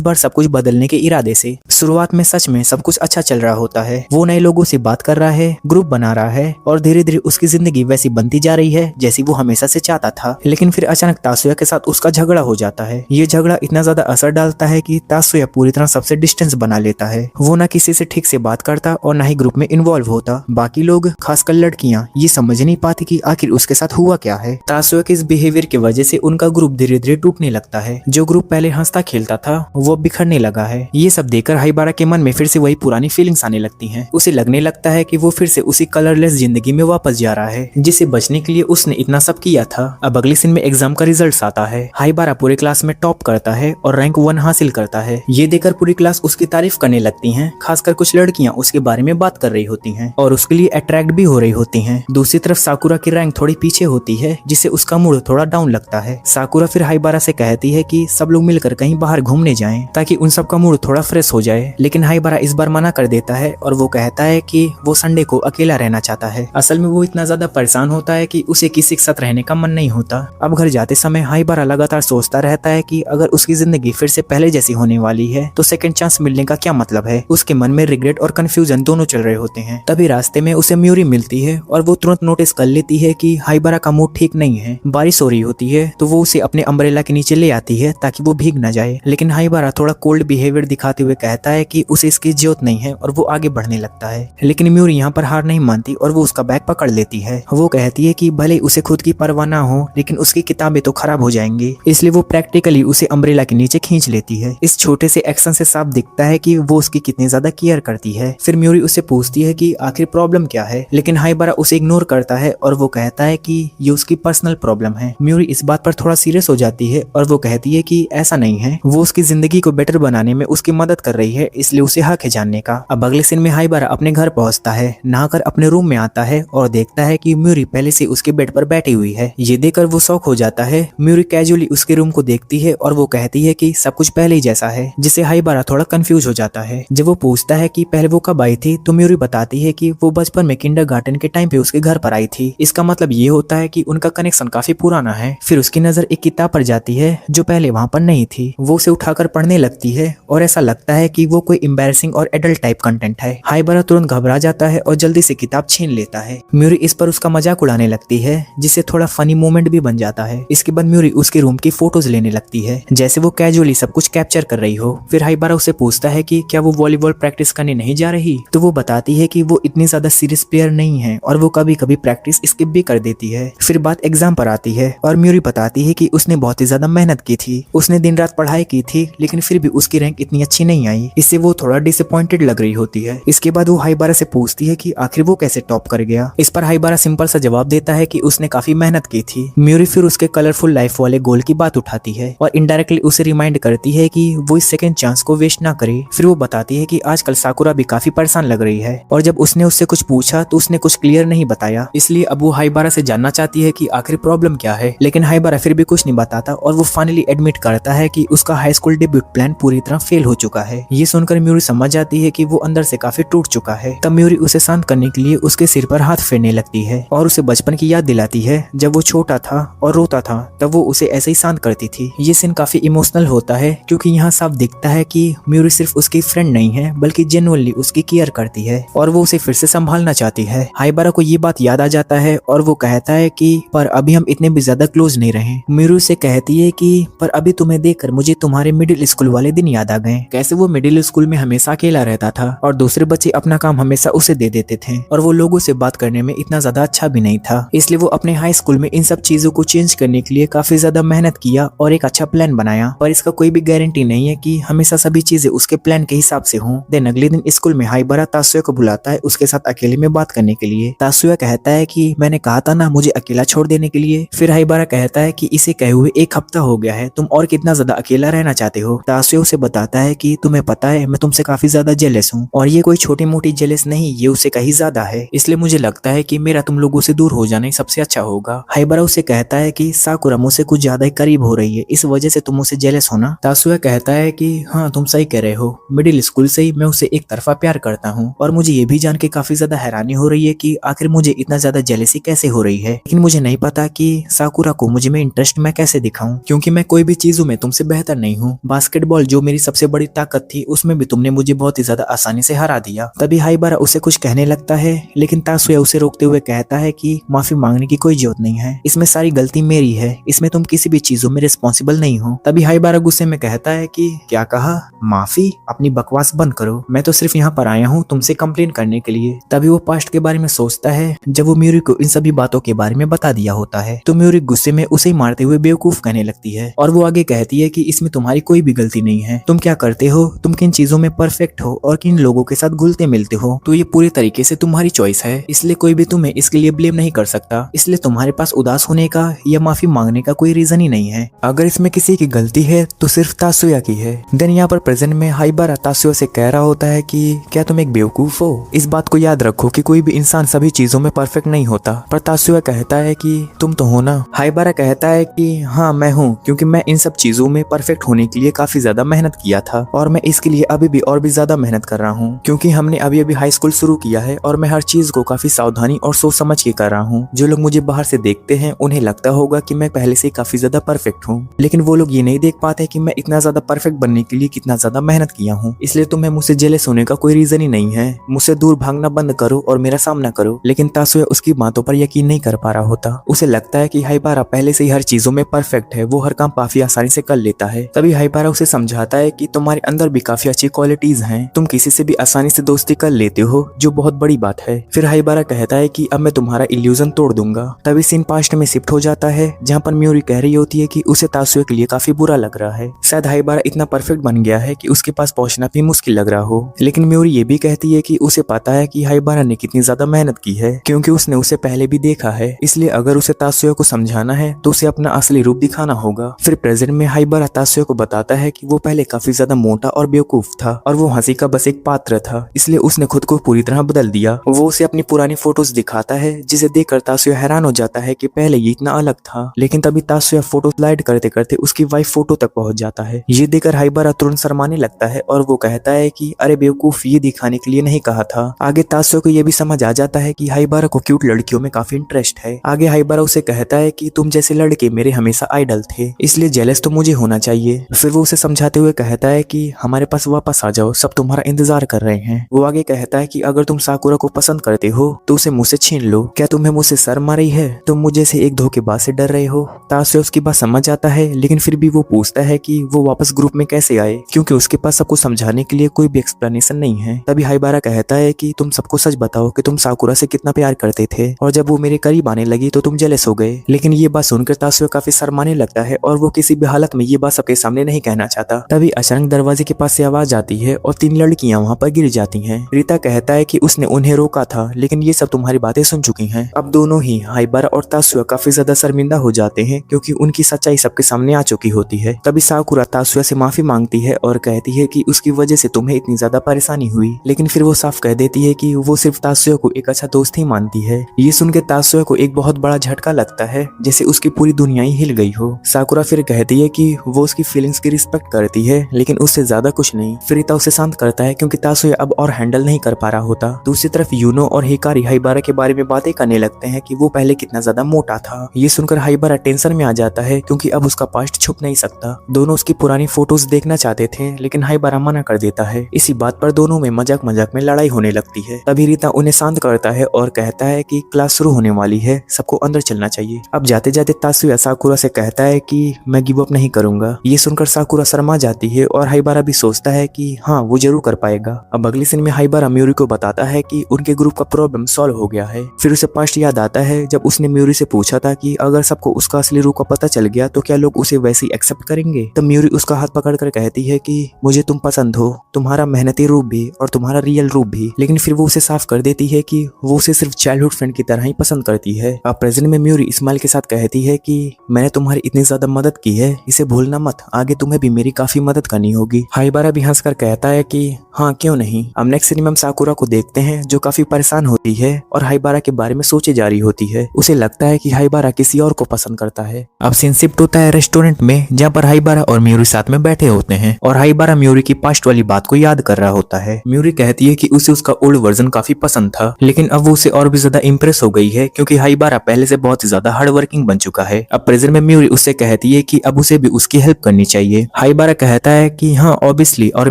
बार सब कुछ बदलने के इरादे से। शुरुआत में सच में सब कुछ अच्छा चल रहा होता है। वो नए लोगों से बात कर रहा है, ग्रुप बना रहा है और धीरे धीरे उसकी जिंदगी वैसी बनती जा रही है जैसी वो हमेशा से चाहता था। लेकिन फिर अचानक तासुया के साथ उसका झगड़ा हो जाता है। ये झगड़ा इतना ज्यादा असर डालता है कि तासुया पूरी तरह सबसे डिस्टेंस बना लेता है। वो ना किसी से ठीक से बात करता और ना ही ग्रुप में इन्वॉल्व होता। बाकी लोग, खासकर लड़कियां, ये समझ नहीं पाती कि आखिर उसके साथ हुआ क्या है। तासुया के इस बिहेवियर की वजह से उनका ग्रुप धीरे धीरे टूटने लगता है। जो ग्रुप पहले हंसता खेलता था वो बिखरने लगा है। ये सब देखकर हाइबारा के मन में फिर से वही पुरानी फीलिंग्स आने लगती हैं। उसे लगने लगता है कि वो फिर से उसी कलरलेस जिंदगी में वापस जा रहा है जिसे बचने के लिए उसने इतना सब किया था। अब अगले सीन में एग्जाम का रिजल्ट आता है। हाइबारा पूरे क्लास में टॉप करता है और रैंक 1 हासिल करता है। ये देखकर पूरी क्लास उसकी तारीफ करने लगती हैं। खासकर कुछ लड़कियां उसके बारे में बात कर रही होती हैं और उसके लिए अट्रैक्ट भी हो रही होती हैं। दूसरी तरफ साकुरा की रैंक थोड़ी पीछे होती है जिससे उसका मूड थोड़ा डाउन लगता है। साकुरा फिर हाइबारा से कहती है कि सब लोग मिलकर कहीं बाहर घूमने जाएं ताकि उन सब का मूड थोड़ा फ्रेश हो जाए, लेकिन हाइबारा इस बार मना कर देता है और वो कहता है कि वो संडे को अकेला रहना चाहता है। असल में वो इतना ज्यादा परेशान होता है कि उसे किसी के साथ रहने का मन नहीं होता। अब घर जाते समय हाइबारा लगातार सोचता रहता है कि अगर उसकी जिंदगी फिर से पहले जैसी होने वाली है तो सेकंड चांस मिलने का क्या मतलब है। उसके मन में रिग्रेट और कंफ्यूजन दोनों चल रहे होते हैं। तभी रास्ते में उसे म्यूरी मिलती है और वो तुरंत नोटिस कर लेती है कि हाइबारा का मूड ठीक नहीं है। बारिश हो रही होती है तो वो उसे अपने अम्ब्रेला के नीचे ले आती है ताकि वो भीग न जाए, लेकिन हाइबारा थोड़ा कोल्ड बिहेवियर दिखाते हुए कहता है कि उसे इसकी जरूरत नहीं है और वो आगे बढ़ने लगता है। लेकिन म्यूरी यहाँ पर हार नहीं मानती और वो उसका बैग पकड़ लेती है। वो कहती है कि भले उसे खुद की परवाह ना हो लेकिन उसकी किताबें तो खराब हो जाएंगी, इसलिए वो प्रैक्टिकली उसे अम्ब्रेला के नीचे खींच लेती है। इस छोटे से एक्शन से साफ दिखता है कि वो उसकी कितनी ज्यादा केयर करती है। फिर म्यूरी उससे पूछती है कि आखिर प्रॉब्लम क्या है, लेकिन हाइबारा उसे इग्नोर करता है और वो कहता है कि ये उसकी पर्सनल प्रॉब्लम है। म्यूरी इस बात पर थोड़ा सीरियस हो जाती है और वो कहती है कि ऐसा नहीं है, वो उसकी जिंदगी को बेटर बनाने में उसकी मदद कर रही है, इसलिए उसे हक है जानने का। अब अगले सीन में हाइबारा अपने घर पहुंचता है, नहाकर अपने रूम में आता है और देखता है कि म्यूरी पहले से उसके बेड पर बैठी हुई है। ये देखकर वो शॉक हो जाता है। म्यूरी कैजुअली उसके रूम को देखती है और वो कहती है कि सब कुछ पहले ही जैसा है, जिससे हाइबारा थोड़ा कंफ्यूज हो जाता है। जब वो पूछता है कि पहले वो कब आई थी तो म्यूरी बताती है कि वो बचपन में किंडरगार्टन के टाइम पे उसके घर पर आई थी। इसका मतलब ये होता है कि उनका कनेक्शन काफी पुराना है। फिर उसकी नजर एक किताब पर जाती है जो पहले वहाँ पर नहीं थी। वो उसे उठाकर पढ़ने लगती है और ऐसा लगता है कि वो कोई एम्बैरेसिंग और एडल्ट टाइप कंटेंट है। हाइबारा तुरंत घबरा जाता है और जल्दी से किताब छीन लेता है। म्यूरी इस पर उसका मजाक उड़ाने लगती है जिससे थोड़ा फनी मोमेंट भी बन जाता है। इसके बाद म्यूरी उसके रूम की फोटोज लेने लगती है जैसे वो कैजुअली सब कुछ कैप्चर कर रही हो। फिर हाइबारा उसे पूछता है कि क्या वो वॉलीबॉल प्रैक्टिस करने नहीं जा रही, तो वो बताती है कि वो इतनी ज्यादा सीरियस प्लेयर नहीं है और वो कभी कभी प्रैक्टिस स्किप भी कर देती है। फिर बात एग्जाम पर आती है और म्यूरी बताती है कि उसने बहुत ही ज्यादा मेहनत की थी, उसने दिन रात पढ़ाई की थी, लेकिन फिर भी उसकी रैंक इतनी अच्छी नहीं आई। इससे वो थोड़ा डिसअपॉइंटेड लग रही होती है। इसके बाद वो हाइबारा से पूछती है कि आखिर वो कैसे टॉप कर गया। इस पर हाइबारा सिंपल सा जवाब देता है कि उसने काफी मेहनत की थी। म्यूरी फिर उसके कलरफुल लाइफ वाले गोल की बात उठाती है और इनडायरेक्टली उसे रिमाइंड करती है कि वो इस सेकंड चांस को वेस्ट ना करे। फिर वो बताती है कि आजकल साकुरा भी काफी परेशान लग रही है और जब उसने उससे कुछ पूछा तो उसने कुछ क्लियर नहीं बताया, इसलिए अब वो हाइबारा से जानना चाहती है कि आखिर प्रॉब्लम क्या है। लेकिन हाइबारा फिर भी कुछ नहीं बताता और वो फाइनली एडमिट करता है कि उसका हाई स्कूल डेब्यूट प्लान पूरी तरह फेल हो चुका है। ये सुनकर म्यूरी समझ जाती है कि वो अंदर से काफी टूट चुका है। तब म्यूरी उसे शांत करने के लिए उसके सिर पर हाथ फेरने लगती है और उसे बचपन की याद दिलाती है जब वो छोटा था और रोता था, तब वो उसे ऐसे ही शांत करती थी। ये सीन काफी इमोशनल होता है क्योंकि यहाँ साफ दिखता है कि म्यूरी सिर्फ उसकी फ्रेंड नहीं है बल्कि जेन्युइनली उसकी केयर करती है और वो उसे फिर से संभालना चाहती है। हाइबारा को ये बात याद आ जाता है और वो कहता है कि पर अभी हम इतने भी ज्यादा क्लोज नहीं रहे। म्यूरी से कहती है कि पर अभी तुम्हें देखकर मुझे तुम्हारे मिडिल स्कूल वाले दिन याद आ गए, कैसे वो मिडिल स्कूल में हमेशा अकेला रहता था और दूसरे बच्चे अपना काम हमेशा उसे दे देते थे और वो लोगों से बात करने में इतना ज्यादा अच्छा भी नहीं था। इसलिए वो अपने हाई स्कूल में इन सब चीजों को चेंज करने के लिए काफी ज्यादा मेहनत किया और एक अच्छा प्लान बनाया, पर इसका कोई भी गारंटी नहीं है कि हमेशा सभी चीजें उसके प्लान के हिसाब से हों। देन अगले दिन स्कूल में हाइबारा तासुया को बुलाता है उसके साथ अकेले में बात करने के लिए। तासुया कहता है कि मैंने कहा था ना मुझे अकेला छोड़ देने के लिए। फिर हाइबारा कहता है कि इसे कहे हुए 1 हफ्ता हो गया है, तुम और कितना ज्यादा अकेला रहना चाहते हो। तासुया उसे बताता है कि तुम्हें पता है मैं तुमसे काफी ज्यादा जेलस हूँ, और ये कोई छोटी मोटी जेलस नहीं, ये उससे कहीं ज्यादा है। इसलिए मुझे लगता है कि मेरा तुम लोगों से दूर हो जाना ही सबसे अच्छा होगा। हाइबारा उसे कहता है कि साकुरा मुझसे कुछ ज्यादा ही करीब हो रही है, इस वजह से तुम उसे जेलस होना। तासुया कहता है कि हाँ तुम सही कह रहे हो, मिडिल स्कूल से ही मैं उसे एक तरफा प्यार करता हूँ, और मुझे ये भी जान के काफी ज्यादा हैरानी हो रही है कि आखिर मुझे इतना ज्यादा जेलसी कैसे हो रही है। लेकिन मुझे नहीं पता कि साकुरा को मुझे में इंटरेस्ट मैं कैसे दिखाऊं, क्योंकि मैं कोई भी चीजों में तुमसे बेहतर नहीं हूँ। बास्केटबॉल जो मेरी सबसे बड़ी ताकत थी उसमें भी तुमने मुझे बहुत ही ज्यादा आसानी से हरा दिया। तभी हाइबारा उसे कुछ कहने लगता है, लेकिन तासुया उसे रोकते हुए कहता है कि माफी मांगने की कोई जरूरत नहीं है, इसमें सारी गलती मेरी है, इसमें तुम किसी भी चीजों में रिस्पॉन्सिबल नहीं हो। तभी हाइबारा गुस्से में कहता है कि क्या कहा, माफी? अपनी बकवास बंद करो, मैं तो सिर्फ यहाँ पर आया हूँ तुमसे कंप्लेन करने के लिए। तभी वो पास्ट के बारे में सोचता है जब वो म्यूरी को इन सभी बातों के बारे में बता दिया होता है। तो म्यूरी गुस्से में उसे मारते हुए बेवकूफ कहने लगती है, और वो आगे कहती है कि इसमें तुम्हारी कोई भी गलती नहीं है, तुम क्या करते हो, तुम किन चीजों में परफेक्ट हो और किन लोगों के साथ घुलते मिलते हो, तो ये पूरी तरीके से तुम्हारी चॉइस है, इसलिए कोई भी तुम्हें इसके लिए ब्लेम नहीं कर सकता। इसलिए तुम्हारे पास उदास होने का या माफी मांगने का कोई रीजन ही नहीं है। अगर इसमें किसी की गलती है तो सिर्फ तासुया की है। देन यहाँ पर प्रेजेंट में हाइबारा तासुया से कह रहा होता है कि क्या तुम एक बेवकूफ हो? इस बात को याद रखो कि कोई भी इंसान सभी चीजों में परफेक्ट नहीं होता। पर तासुया कहता है कि तुम तो हो ना। हाइबारा कहता है कि हाँ मैं हूँ, क्योंकि मैं इन सब चीजों में परफेक्ट होने के लिए काफी ज्यादा मेहनत किया था, और मैं इसके लिए अभी भी और भी ज्यादा मेहनत कर रहा हूँ, क्योंकि हमने अभी अभी हाई स्कूल शुरू किया है और मैं हर चीज को काफी सावधानी और सोच समझ के कर रहा हूँ। जो लोग मुझे बाहर से देखते हैं उन्हें लगता होगा कि मैं पहले से काफी ज्यादा परफेक्ट हूँ, लेकिन वो लोग ये नहीं देख पाते कि मैं इतना ज्यादा परफेक्ट बनने के लिए कितना ज्यादा मेहनत किया हूँ। इसलिए तुम्हें मुझसे जेलस होने का कोई रीजन ही नहीं है। मुझसे दूर भागना बंद करो और मेरा सामना करो। लेकिन तासुया उसकी बातों पर यकीन नहीं कर पा रहा होता। उसे लगता है कि हाइबारा पहले से ही हर चीजों में परफेक्ट है, वो हर काम काफी आसानी से कर लेता है। तभी हाइबारा उसे समझाता है कि तुम्हारे अंदर भी काफी अच्छी क्वालिटीज हैं, तुम किसी से भी आसानी से दोस्ती कर लेते हो, जो बहुत बड़ी बात है। फिर हाइबारा कहता है कि अब मैं तुम्हारा इल्यूजन तोड़ दूंगा। तभी सीन पास्ट में शिफ्ट हो जाता है, जहाँ पर म्यूरी कह रही होती है कि उसे तासुया के लिए काफी बुरा लग रहा है। शायद हाइबारा इतना परफेक्ट बन गया है कि उसके पास पहुंचना भी मुश्किल लग रहा हो। लेकिन म्यूरी ये भी कहती है कि उसे पता है कि हाइबारा ने कितनी ज्यादा मेहनत की है, क्योंकि उसने उसे पहले भी देखा है। इसलिए अगर उसे तासुया को समझाना है तो उसे अपना असली रूप दिखाना होगा। फिर प्रेजेंट में हाइबारा तासुया को बताता है कि वो पहले काफी ज्यादा मोटा और बेवकूफ था, और वो हंसी का बस एक पात्र था, इसलिए उसने खुद को पूरी तरह बदल दिया। वो उसे अपनी पुरानी फोटोज दिखाता है, जिसे देखकर तासुया हैरान हो जाता है कि पहले ये इतना अलग था। लेकिन तभी तासुया फोटो स्लाइड करते करते उसकी वाइफ फोटो तक पहुंच जाता है। ये देखकर हाइबारा तुरंत शर्माने लगता है, और वो कहता है कि अरे बेवकूफ, ये दिखाने के लिए नहीं कहा था। आगे तासुया को ये भी समझ आ जाता है कि हाइबारा को क्यूट लड़कियों में काफी इंटरेस्ट है। आगे हाइबारा उसे कहता है कि तुम जैसे लड़के मेरे हमेशा आइडल थे, इसलिए जेलस तो मुझे होना चाहिए। फिर वो उसे समझाते हुए कहता है कि हमारे पास वापस आ जाओ, सब तुम्हारा इंतजार कर रहे हैं। वो आगे कहता है कि अगर तुम साकुरा को पसंद करते हो तो उसे मुझसे छीन लो। क्या तुम्हें मुझसे शर्म आ रही है? तुम मुझे से एक धोखेबाज से डर रहे हो? तासुया उसकी बात समझ जाता है, लेकिन फिर भी वो पूछता है कि वो वापस ग्रुप में कैसे आए, क्योंकि उसके पास सबको समझाने के लिए कोई भी एक्सप्लेनेशन नहीं है। तभी हाइबारा कहता है कि तुम सबको सच बताओ कि तुम साकुरा से कितना प्यार करते थे, और जब वो मेरे करीब आने लगी तो तुम जेलस हो गए। लेकिन ये बात सुनकर तासुया काफी शर्माने लगता है, और वो किसी भी हालत में ये बात सबके सामने नहीं कहना चाहता। तभी अचानक दरवाजे के पास से आवाज आती है और 3 लड़कियां वहाँ पर गिर जाती हैं। रीता कहता है कि उसने उन्हें रोका था, लेकिन ये सब तुम्हारी बातें सुन चुकी हैं। अब दोनों ही हाइबारा और तासुया काफी ज्यादा शर्मिंदा हो जाते हैं, क्योंकि उनकी सच्चाई सबके सामने आ चुकी होती है। तभी साकुरा तासुया से माफी मांगती है और कहती है कि उसकी वजह से तुम्हें इतनी ज्यादा परेशानी हुई, लेकिन फिर वो साफ कह देती है कि वो सिर्फ तासुया को एक अच्छा दोस्त ही मानती है। ये सुनकर तासुया को एक बहुत बड़ा झटका लगता है, जैसे उसकी पूरी दुनिया ही हिल गई हो। साकुरा फिर कहती है कि वो उसकी फीलिंग्स की रिस्पेक्ट करती है, लेकिन उससे ज्यादा कुछ नहीं। फिर रीता उसे शांत करता है, क्योंकि तासुया अब और हैंडल नहीं कर पा रहा होता। दूसरी तरफ यूनो और हिकारी हाइबारा के बारे में बातें करने लगते हैं कि वो पहले कितना ज्यादा मोटा था। ये सुनकर हाइबारा टेंशन में आ जाता है, क्योंकि अब उसका पास्ट छुप नहीं सकता। दोनों उसकी पुरानी फोटोज देखना चाहते थे, लेकिन हाइबारा मना कर देता है। इसी बात पर दोनों में मजाक मजाक में लड़ाई होने लगती है। तभी रीता उन्हें शांत करता है और कहता है कि क्लास शुरू होने वाली है, सबको अंदर चलना चाहिए। अब जाते जाते तासुया साकुरा से कहता है कि मैं गिव अप नहीं करूंगा। ये सुनकर साकुरा शर्मा जाती है, और हाइबारा भी सोचता है कि हाँ वो जरूर कर पाएगा। अब अगली सीन में हाइबारा म्यूरी को बताता है कि उनके के ग्रुप का प्रॉब्लम सॉल्व हो गया है। फिर उसे पास्ट याद आता है जब उसने म्यूरी से पूछा था कि अगर सबको उसका असली रूप का पता चल गया तो क्या लोग उसे वैसे ही एक्सेप्ट करेंगे। तब म्यूरी उसका हाथ पकड़कर कहती है कि मुझे तुम पसंद हो, तुम्हारा मेहनती रूप भी और तुम्हारा रियल रूप भी। लेकिन फिर वो उसे साफ कर देती है कि वो उसे सिर्फ चाइल्डहुड फ्रेंड की तरह ही पसंद करती है। अब प्रेजेंट में म्यूरी स्माइल के साथ कहती है कि मैंने तुम्हारी इतनी ज्यादा मदद की है, इसे भूलना मत, आगे तुम्हें भी मेरी काफी मदद करनी होगी। हाइबारा भी हंसकर कहता है कि हाँ क्यों नहीं। अब नेक्स्ट सीन में हम साकुरा को देखते हैं जो काफी परेशान होती है और हाइबारा के बारे में सोचे जा रही होती है। उसे लगता है कि हाइबारा किसी और को पसंद करता है। अब सीन शिफ्ट होता है रेस्टोरेंट में जहाँ पर हाइबारा और म्यूरी साथ में बैठे होते हैं और हाइबारा म्यूरी की पास्ट वाली बात को याद कर रहा होता है। म्यूरी कहती है कि उसे उसका ओल्ड वर्जन काफी पसंद था, लेकिन अब वो उसे और भी ज्यादा इंप्रेस हो गई है क्योंकि हाइबारा पहले से बहुत ही ज्यादा हार्ड वर्किंग बन चुका है। अब प्रेजेंट में म्यूरी उससे कहती है कि अब उसे भी उसकी हेल्प करनी चाहिए। हाइबारा कहता है कि हाँ ऑब्वियसली, और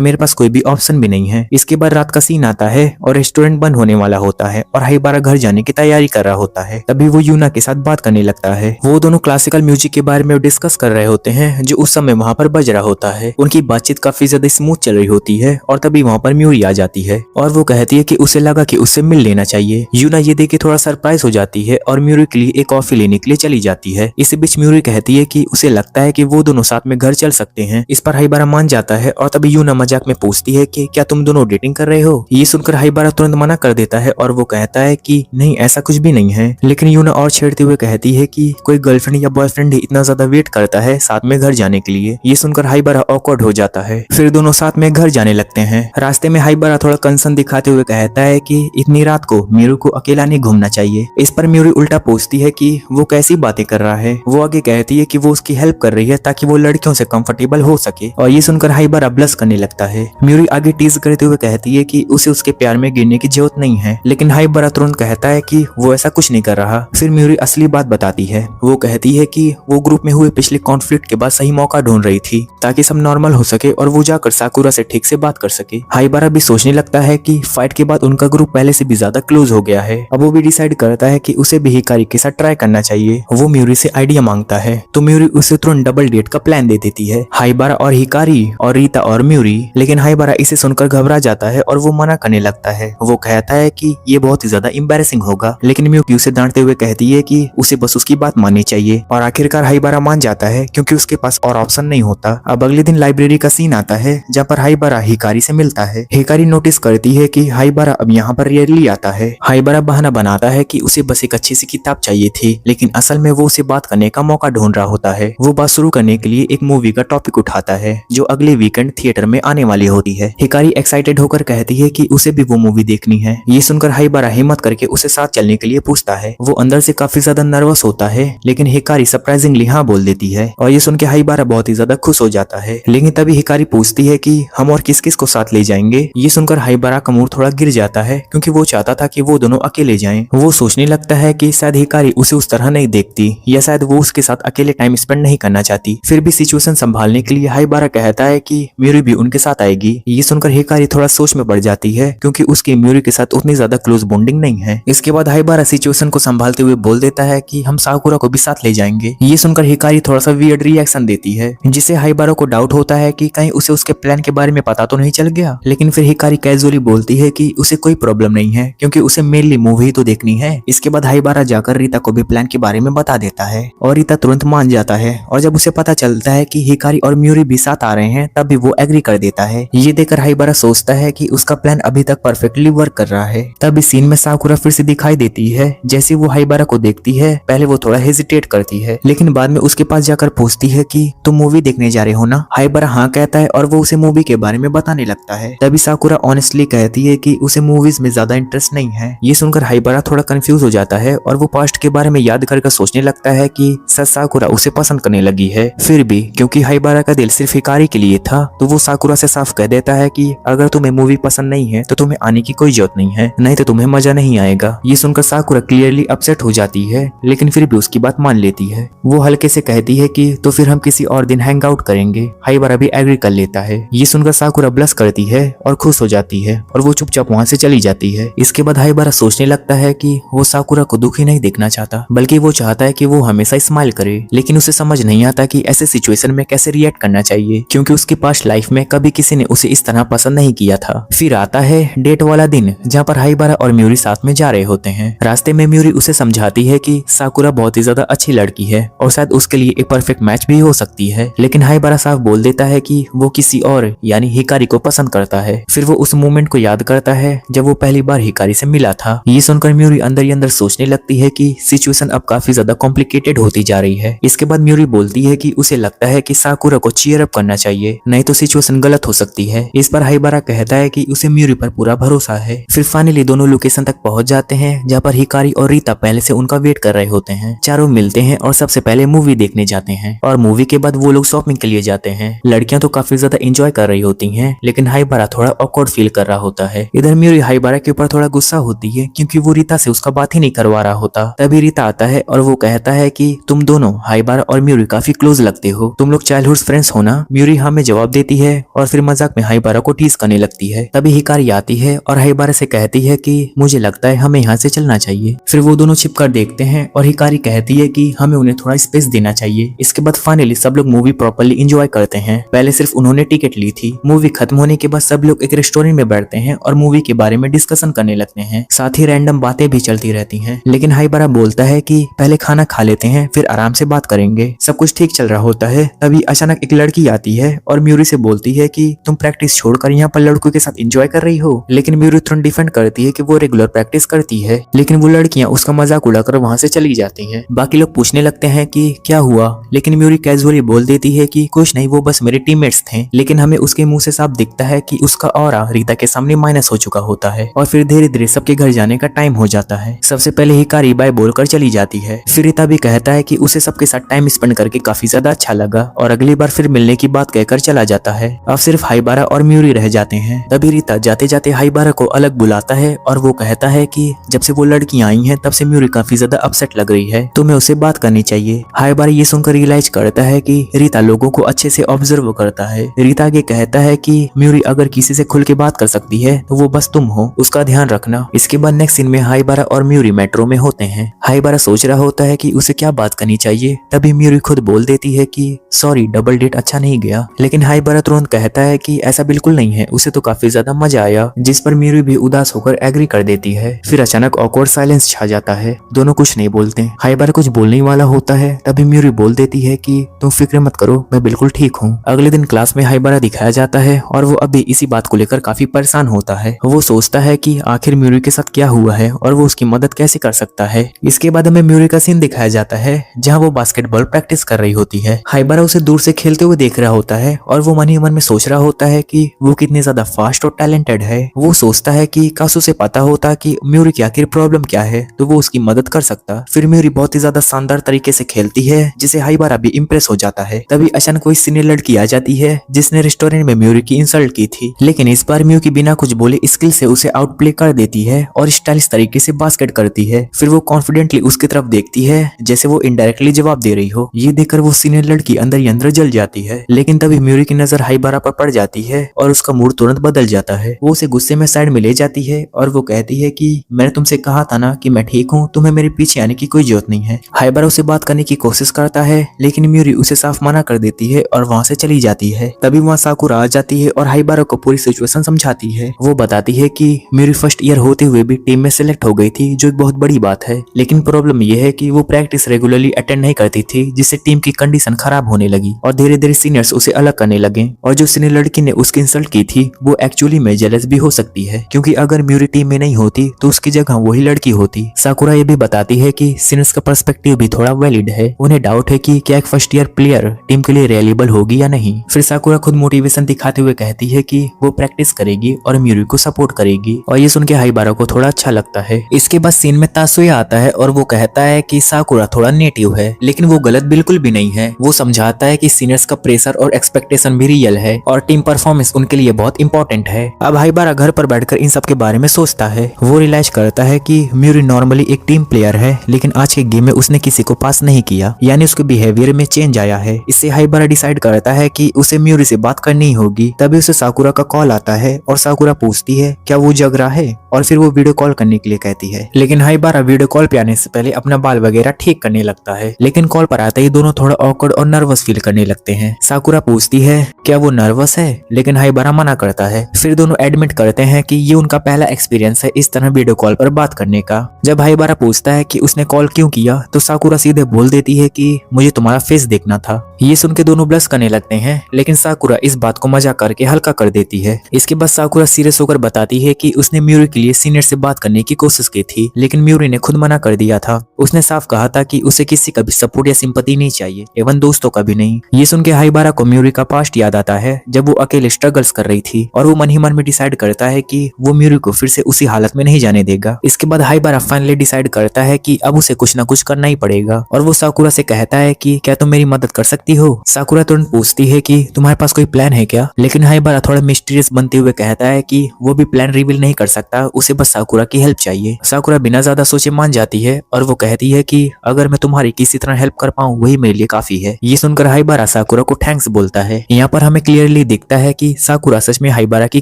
मेरे पास कोई भी ऑप्शन भी नहीं है। इसके बाद रात का सीन आता है और रेस्टोरेंट बंद होने वाला होता है और हाइबारा घर जाने की तैयारी कर रहा होता है। तभी वो यूना के साथ बात करने लगता है। वो दोनों क्लासिकल म्यूजिक के बारे में डिस्कस कर रहे होते हैं जो उस समय वहाँ पर बज रहा होता है। उनकी बातचीत काफी ज्यादा स्मूथ चल रही होती है और तभी वहाँ पर म्यूरी आ जाती है और वो कहती है कि उसे लगा कि उससे मिल लेना चाहिए। यूना ये देख के थोड़ा सरप्राइज हो जाती है और म्यूरी के लिए एक कॉफी लेने के लिए चली जाती है। इसी बीच म्यूरी कहती है कि उसे लगता है कि वो दोनों साथ में घर चल सकते हैं। इस पर हाइबारा मान जाता है और तभी यूना मजाक में पूछती है कि क्या तुम दोनों डेटिंग कर रहे हो। ये सुनकर हाइबारा तुरंत मना कर देता है और वो कहता है कि नहीं ऐसा कुछ भी नहीं है। लेकिन यूना और छेड़ते हुए कहती है कि कोई गर्लफ्रेंड या बॉयफ्रेंड ही इतना ज्यादा वेट करता है साथ में घर जाने के लिए। ये सुनकर हाइबारा ऑकवर्ड हो जाता है। फिर दोनों साथ में घर जाने लगते हैं। रास्ते में हाइबारा थोड़ा कंसर्न दिखाते हुए कहता है कि इतनी रात को म्यूरी को अकेला नहीं घूमना चाहिए। इस पर म्यूरी उल्टा पूछती है कि वो कैसी बातें कर रहा है। वो आगे कहती है कि वो उसकी हेल्प कर रही है ताकि वो लड़कियों से कंफर्टेबल हो सके और ये सुनकर हाइबारा ब्लश करने लगता है। म्यूरी आगे टीज करते हुए कहती है कि उसे उसके प्यार में गिरने की जरूरत नहीं है, लेकिन हाइबारा तुरंत कहता है कि वो ऐसा कुछ नहीं कर रहा। फिर म्यूरी असली बात बताती है। वो कहती है कि वो ग्रुप में हुए पिछले कॉन्फ्लिक्ट के बाद सही मौका ढूंढ रही थी ताकि सब नॉर्मल हो सके और वो जाकर साकुरा से ठीक से बात कर सके। हाइबारा भी सोचने लगता है कि फाइट के बाद उनका ग्रुप पहले से भी ज्यादा क्लोज हो गया है। अब वो भी डिसाइड करता है कि उसे भी हिकारी के साथ ट्राई करना चाहिए। वो म्यूरी से आइडिया मांगता है तो म्यूरी उसे तुरंत डबल डेट का प्लान दे देती है, हाइबारा और हिकारी और रीता और म्यूरी। लेकिन हाइबारा इसे सुनकर घबरा जाता है और वो मना करने लगता है। वो कहता है कि ये बहुत ही ज्यादा एम्बैरेसिंग होगा, लेकिन म्यूकी उसे डांटते हुए कहती है कि उसे बस उसकी बात माननी चाहिए और आखिरकार हाइबारा मान जाता है क्योंकि उसके पास और ऑप्शन नहीं होता। अब अगले दिन लाइब्रेरी का सीन आता है जहाँ पर हाइबारा हिकारी से मिलता है। हिकारी नोटिस करती है कि हाइबारा अब यहाँ पर रेयरली आता है। हाइबारा बहाना बनाता है कि उसे बस एक अच्छी सी किताब चाहिए थी, लेकिन असल में वो उसे बात करने का मौका ढूंढ रहा होता है। वो बात शुरू करने के लिए एक मूवी का टॉपिक उठाता है जो अगले वीकेंड थिएटर में आने वाली होती है। हिकारी एक्साइटेड होकर कहती है कि उसे भी वो मूवी देखनी है। ये सुनकर हाइबारा हिम्मत करके उसे साथ चलने के लिए पूछता है। वो अंदर से काफी ज्यादा नर्वस होता है, लेकिन हिकारी सरप्राइजिंगली हाँ बोल देती है और ये सुन के हाइबारा बहुत ही ज्यादा खुश हो जाता है। लेकिन तभी हिकारी पूछती है कि हम और किस किस को साथ ले जाएंगे। ये सुनकर हाइबारा का मूड थोड़ा गिर जाता है क्योंकि वो चाहता था कि वो दोनों अकेले जाएं। वो सोचने लगता है कि शायद हिकारी उसे उस तरह नहीं देखती या शायद वो उसके साथ अकेले टाइम स्पेंड नहीं करना चाहती। फिर भी सिचुएशन संभालने के लिए हाइबारा कहता है कि म्यूरी भी उनके साथ आएगी। ये सुनकर हिकारी थोड़ा सोच में पड़ जाती है क्योंकि उसकी म्यूरी के साथ उतनी ज्यादा क्लोज बॉन्डिंग नहीं है। इसके बाद हाइबारा सिचुएशन को संभालते हुए बोल देता है कि हम साकुरा को भी साथ ले जाएंगे। ये सुनकर हिकारी थोड़ा सा वियर्ड रिएक्शन देती है जिससे हाइबारा को डाउट होता है कि कहीं उसे उसके प्लान के बारे में पता तो नहीं चल गया। लेकिन फिर हिकारी कैजुअली बोलती है कि उसे कोई प्रॉब्लम नहीं है क्योंकि उसे मेनली मूवी तो देखनी है। इसके बाद हाइबारा जाकर रीता को भी प्लान के बारे में बता देता है और रीता तुरंत मान जाता है और जब उसे पता चलता है कि हिकारी और म्यूरी भी साथ आ रहे हैं तब भी वो एग्री कर देता है। ये देखकर हाइबारा सोचता है कि उसका प्लान अभी तक परफेक्टली वर्क कर रहा है। तब इस सीन में साकुरा फिर से दिखाई देती है। जैसे वो हाइबारा को देखती है पहले वो थोड़ा हेजिटेट करती है, लेकिन बाद में उसके पास जाकर पूछती है कि तुम मूवी देखने जा रहे हो ना। हाइबारा हाँ कहता है और वो उसे मूवी के बारे में बताने लगता है। तभी साकुरा ऑनेस्टली कहती है कि उसे मूवीज में ज्यादा इंटरेस्ट नहीं है। ये सुनकर हाइबारा थोड़ा कंफ्यूज हो जाता है और वो पास्ट के बारे में याद करके सोचने लगता है कि सच साकुरा उसे पसंद करने लगी है। फिर भी क्योंकि हाइबारा का दिल सिर्फ हिकारी के लिए था तो वो साकुरा से साफ कह देता है कि अगर तुम्हें मूवी पसंद नहीं है तो तुम्हें आने की कोई जरूरत नहीं है, नहीं तो तुम्हें मजा नहीं आएगा। ये सुनकर साकुरा क्लियरली अपसेट हो जाती है, लेकिन फिर भी उसकी बात मान लेती है। वो हल्के से कहती है कि तो फिर हम किसी और दिन हैंग आउट करेंगे। हाइबारा भी एग्री कर लेता है। ये सुनकर साकुरा ब्लश करती है और खुश हो जाती है और वो चुपचाप वहाँ से चली जाती है। इसके बाद हाइबारा सोचने लगता है कि वो साकुरा को दुखी नहीं देखना चाहता, बल्कि वो चाहता है कि वो हमेशा स्माइल करे। लेकिन उसे समझ नहीं आता कि ऐसे सिचुएशन में कैसे रिएक्ट करना चाहिए क्योंकि उसकी पास्ट लाइफ में कभी किसी ने उसे इस तरह पसंद नहीं किया था। फिर आता है डेट वाला दिन जहाँ पर पर हाइबारा और म्यूरी साथ में जा रहे होते हैं। रास्ते में म्यूरी उसे समझाती है कि साकुरा बहुत ही ज्यादा अच्छी लड़की है और शायद उसके लिए एक परफेक्ट मैच भी हो सकती है, लेकिन हाइबारा साफ बोल देता है कि वो किसी और यानी हिकारी को पसंद करता है। फिर वो उस मोमेंट को याद करता है जब वो पहली बार हिकारी से मिला था। ये सुनकर म्यूरी अंदर ही अंदर सोचने लगती है कि सिचुएशन अब काफी ज्यादा कॉम्प्लिकेटेड होती जा रही है। इसके बाद म्यूरी बोलती है कि उसे लगता है कि साकुरा को चीयर अप करना चाहिए, नहीं तो सिचुएशन गलत हो सकती है। इस पर हाइबारा कहता है कि उसे म्यूरी पर पूरा भरोसा है। फिर फाइनली दोनों लोकेशन तक पहुंच जाते हैं जहाँ पर हिकारी और रीता पहले से उनका वेट कर रहे होते हैं। चारों मिलते हैं और सबसे पहले मूवी देखने जाते हैं और मूवी के बाद वो लोग शॉपिंग के लिए जाते हैं। लड़कियां तो काफी ज्यादा एंजॉय कर रही होती हैं, लेकिन हाइबारा थोड़ा ऑकवर्ड फील कर रहा होता है। इधर म्यूरी हाइबारा के ऊपर थोड़ा गुस्सा होती है क्योंकि वो रीता से उसका बात ही नहीं करवा रहा होता। तभी रीता आता है और वो कहता है कि तुम दोनों हाइबारा और म्यूरी काफी क्लोज लगते हो, तुम लोग चाइल्डहुड फ्रेंड्स हो ना। म्यूरी हाँ में जवाब देती है और फिर मजाक में हाइबारा को टीज करने लगती है। तभी हिकारी आती है और हाइबारा से कहती है कि मुझे लगता है हमें यहाँ से चलना चाहिए। फिर वो दोनों छिपकर देखते हैं और हिकारी कहती है कि हमें उन्हें थोड़ा स्पेस देना चाहिए। इसके बाद फाइनली सब लोग मूवी प्रॉपर्ली एंजॉय करते हैं। पहले सिर्फ उन्होंने टिकट ली थी। मूवी खत्म होने के बाद सब लोग एक रेस्टोरेंट में बैठते हैं और मूवी के बारे में डिस्कशन करने लगते हैं। साथ ही रैंडम बातें भी चलती रहती हैं, लेकिन हाइबारा बोलता है कि पहले खाना खा लेते हैं फिर आराम से बात करेंगे। सब कुछ ठीक चल रहा होता है। तभी अचानक एक लड़की आती है और म्यूरी से बोलती है कि तुम प्रैक्टिस छोड़कर यहाँ पर लड़कों के साथ एंजॉय कर रही हो। लेकिन म्यूरी तुरंत डिफेंड करती है कि वो रेगुलर प्रैक्टिस करती है, लेकिन वो लड़कियां उसका मजाक उड़ाकर वहां से चली जाती हैं। बाकी लोग पूछने लगते हैं कि क्या हुआ, लेकिन म्यूरी कैजुअली बोल देती है कि कुछ नहीं, वो बस मेरे टीममेट्स थे। लेकिन हमें उसके मुंह से साफ दिखता है कि उसका ऑरा रीता के सामने माइनस हो चुका होता है और फिर धीरे धीरे सबके घर जाने का टाइम हो जाता है। सबसे पहले हिकारी बाय बोलकर चली जाती है। फिर रीता भी कहता है कि उसे सबके साथ टाइम स्पेंड करके काफी ज्यादा अच्छा लगा और अगली बार फिर मिलने की बात कहकर चला जाता है। अब सिर्फ हाइबारा और म्यूरी रह जाते हैं। तभी रीता जाते जाते हाइबारा को अलग बुलाता है और वो कहता है कि जब से वो लड़कियां आई हैं तब से म्यूरी काफी ज्यादा अपसेट लग रही है, तुम्हें उससे बात करनी चाहिए। हाइबारा ये सुनकर रियलाइज करता है कि रीता लोगों को अच्छे से ऑब्जर्व करता है। रीता आगे कहता है कि म्यूरी अगर किसी से खुल के बात कर सकती है तो वो बस तुम हो, उसका ध्यान रखना। इसके बाद नेक्स्ट सीन में हाइबारा और म्यूरी मेट्रो में होते हैं। हाइबारा सोच रहा होता है कि उसे क्या बात करनी चाहिए। तभी म्यूरी खुद बोल देती है कि सॉरी, डबल डेट अच्छा नहीं गया। लेकिन हाइबारा तुरंत कहता है कि ऐसा बिल्कुल नहीं है, उसे तो काफी ज्यादा मजा आया, जिस पर म्यूरी भी उदास होकर एग्री कर देती है। फिर अचानक ऑकवर्ड साइलेंस छा जाता है, दोनों कुछ नहीं बोलते। हाइबारा कुछ बोलने वाला होता है, तभी म्यूरी बोल देती है कि तुम फिक्र मत करो, मैं बिल्कुल ठीक हूँ। अगले दिन क्लास में हाइबारा दिखाया जाता है और वो अभी इसी बात को लेकर काफी परेशान होता है। वो सोचता है कि आखिर म्यूरी के साथ क्या हुआ है और वो उसकी मदद कैसे कर सकता है। इसके बाद हमें म्यूरी का सीन दिखाया जाता है जहाँ वो बास्केटबॉल प्रैक्टिस कर रही होती है। हाइबारा उसे दूर से खेलते हुए देख रहा होता है और वो मन ही मन में सोच रहा होता है कि वो कितने ज्यादा फास्ट और टैलेंटेड है। वो सोचता है कि काश उसे पता होता कि म्यूरी की आखिर प्रॉब्लम क्या है तो वो उसकी मदद कर सकता। फिर म्यूरी बहुत ही ज्यादा शानदार तरीके से खेलती है जिसे हाइबारा भी इम्प्रेस हो जाता है। तभी अचानक कोई सीनियर लड़की आ जाती है जिसने रेस्टोरेंट में म्यूरी की इंसल्ट की थी, लेकिन इस बार म्यूरी बिना कुछ बोले स्किल से उसे आउट प्ले कर देती है और स्टाइलिश तरीके से बास्केट करती है। फिर वो कॉन्फिडेंटली उसकी तरफ देखती है जैसे वो इनडायरेक्टली जवाब दे रही हो। ये देखकर वो सीनियर लड़की अंदर ही अंदर जल जाती है, लेकिन तभी म्यूरी की नजर हाइबारा पर पड़ जाती है और उसका मूड तुरंत बदल जाता है। वो उसे गुस्से में साइड में ले जाती है और वो कहती है कि मैंने तुमसे कहा था ना कि मैं ठीक हूँ, तुम्हें मेरे पीछे आने की कोई जरूरत नहीं है। हाइबारा उसे बात करने की कोशिश करता है, लेकिन म्यूरी उसे साफ मना कर देती है और वहाँ से चली जाती है। तभी वहाँ साकुरा आ जाती है और हाइबारा को पूरी सिचुएशन समझाती है। वो बताती है कि म्यूरी फर्स्ट ईयर होते हुए भी टीम में सिलेक्ट हो गई थी, जो एक बहुत बड़ी बात है, लेकिन प्रॉब्लम ये है कि वो प्रैक्टिस रेगुलरली अटेंड नहीं करती थी, जिससे टीम की कंडीशन खराब होने लगी और धीरे धीरे सीनियर्स उसे अलग करने लगे। और जो सीनियर लड़की ने उसकी इंसल्ट की थी वो एक्चुअली में जेलस भी हो सकती है, क्योंकि अगर म्यूरी टीम में नहीं होती तो उसकी जगह वही लड़की होती। साकुरा ये भी बताती है कि सीनियर्स का पर्सपेक्टिव भी थोड़ा वैलिड है। उन्हें डाउट है कि क्या एक फर्स्ट ईयर प्लेयर टीम के लिए रिलेबल होगी या नहीं। फिर साकुरा खुद मोटिवेशन दिखाते हुए कहती है कि वो प्रैक्टिस करेगी और म्यूरी को सपोर्ट करेगी, और ये सुन के हाइबारा को थोड़ा अच्छा लगता है। इसके बाद सीन में तासुया आता है और वो कहता है कि साकुरा थोड़ा नेटिव है, लेकिन वो गलत बिल्कुल भी नहीं है। वो समझाता है कि सीनियर्स का प्रेशर और एक्सपेक्टेशन भी रियल है और टीम परफॉर्मेंस उनके लिए बहुत इंपॉर्टेंट है। अब हाइबारा घर पर बैठकर इन सब के बारे में सोचता है। वो रियलाइज करता है कि म्यूरी नॉर्मली एक टीम प्लेयर है, लेकिन आज के गेम में उसने किसी को पास नहीं किया, यानी उसके बिहेवियर में चेंज आया है। इससे हाइबारा डिसाइड करता है कि उसे म्यूरी से बात करनी ही होगी। तभी उसे साकुरा का कॉल आता है और साकुरा पूछती है क्या वो जग रहा है, और फिर वो वीडियो कॉल करने के लिए कहती है। लेकिन हाइबारा वीडियो कॉल पे आने से पहले अपना बाल वगैरह ठीक करने लगता है, लेकिन कॉल पर आते ही दोनों थोड़ा ऑकवर्ड और नर्वस फील करने लगते हैं। साकुरा पूछती है क्या वो नर्वस है, लेकिन हाइबारा मना करता है। फिर दोनों एडमिट करते हैं कि ये उनका पहला एक्सपीरियंस है इस तरह वीडियो कॉल पर बात करने का। जब हाइबारा पूछता है कि उसने कॉल क्यों किया तो साकुरा सीधे बोल देती है कि मुझे तुम्हारा फेस देखना था। ये सुन के दोनों ब्लश करने लगते हैं, लेकिन साकुरा इस बात को मजाक करके हल्का कर देती है। इसके बाद साकुरा सीरियस होकर बताती है कि उसने म्यूरी के लिए सीनियर से बात करने की कोशिश की थी, लेकिन म्यूरी ने खुद मना कर दिया था। उसने साफ कहा था कि उसे किसी का भी सपोर्ट या सिंपैथी नहीं चाहिए, एवं दोस्तों का भी नहीं। ये सुन के हाइबारा को म्यूरी का पास्ट याद आता है, जब वो अकेले स्ट्रगल्स कर रही थी, और वो मन ही मन में डिसाइड करता है कि वो म्यूरी को फिर से उसी हालत में नहीं जाने देगा। इसके बाद हाइबारा फाइनली डिसाइड करता है कि अब उसे कुछ ना कुछ करना ही पड़ेगा, और वो साकुरा से कहता है कि क्या तुम मेरी मदद कर सकती हो। साकुरा तुरंत पूछती है कि तुम्हारे पास कोई प्लान है क्या, लेकिन हाइबारा थोड़ा मिस्टीरियस बनते हुए कहता है कि वो भी प्लान रिवील नहीं कर सकता, उसे बस साकुरा की हेल्प चाहिए। साकुरा बिना ज्यादा सोचे मान जाती है और वो कहती है कि अगर मैं तुम्हारी किसी तरह हेल्प कर पाऊँ वही मेरे लिए काफी है। ये सुनकर हाइबारा साकुरा को थैंक्स बोलता है। यहाँ पर हमें क्लियरली दिखता है कि साकुरा सच में हाइबारा की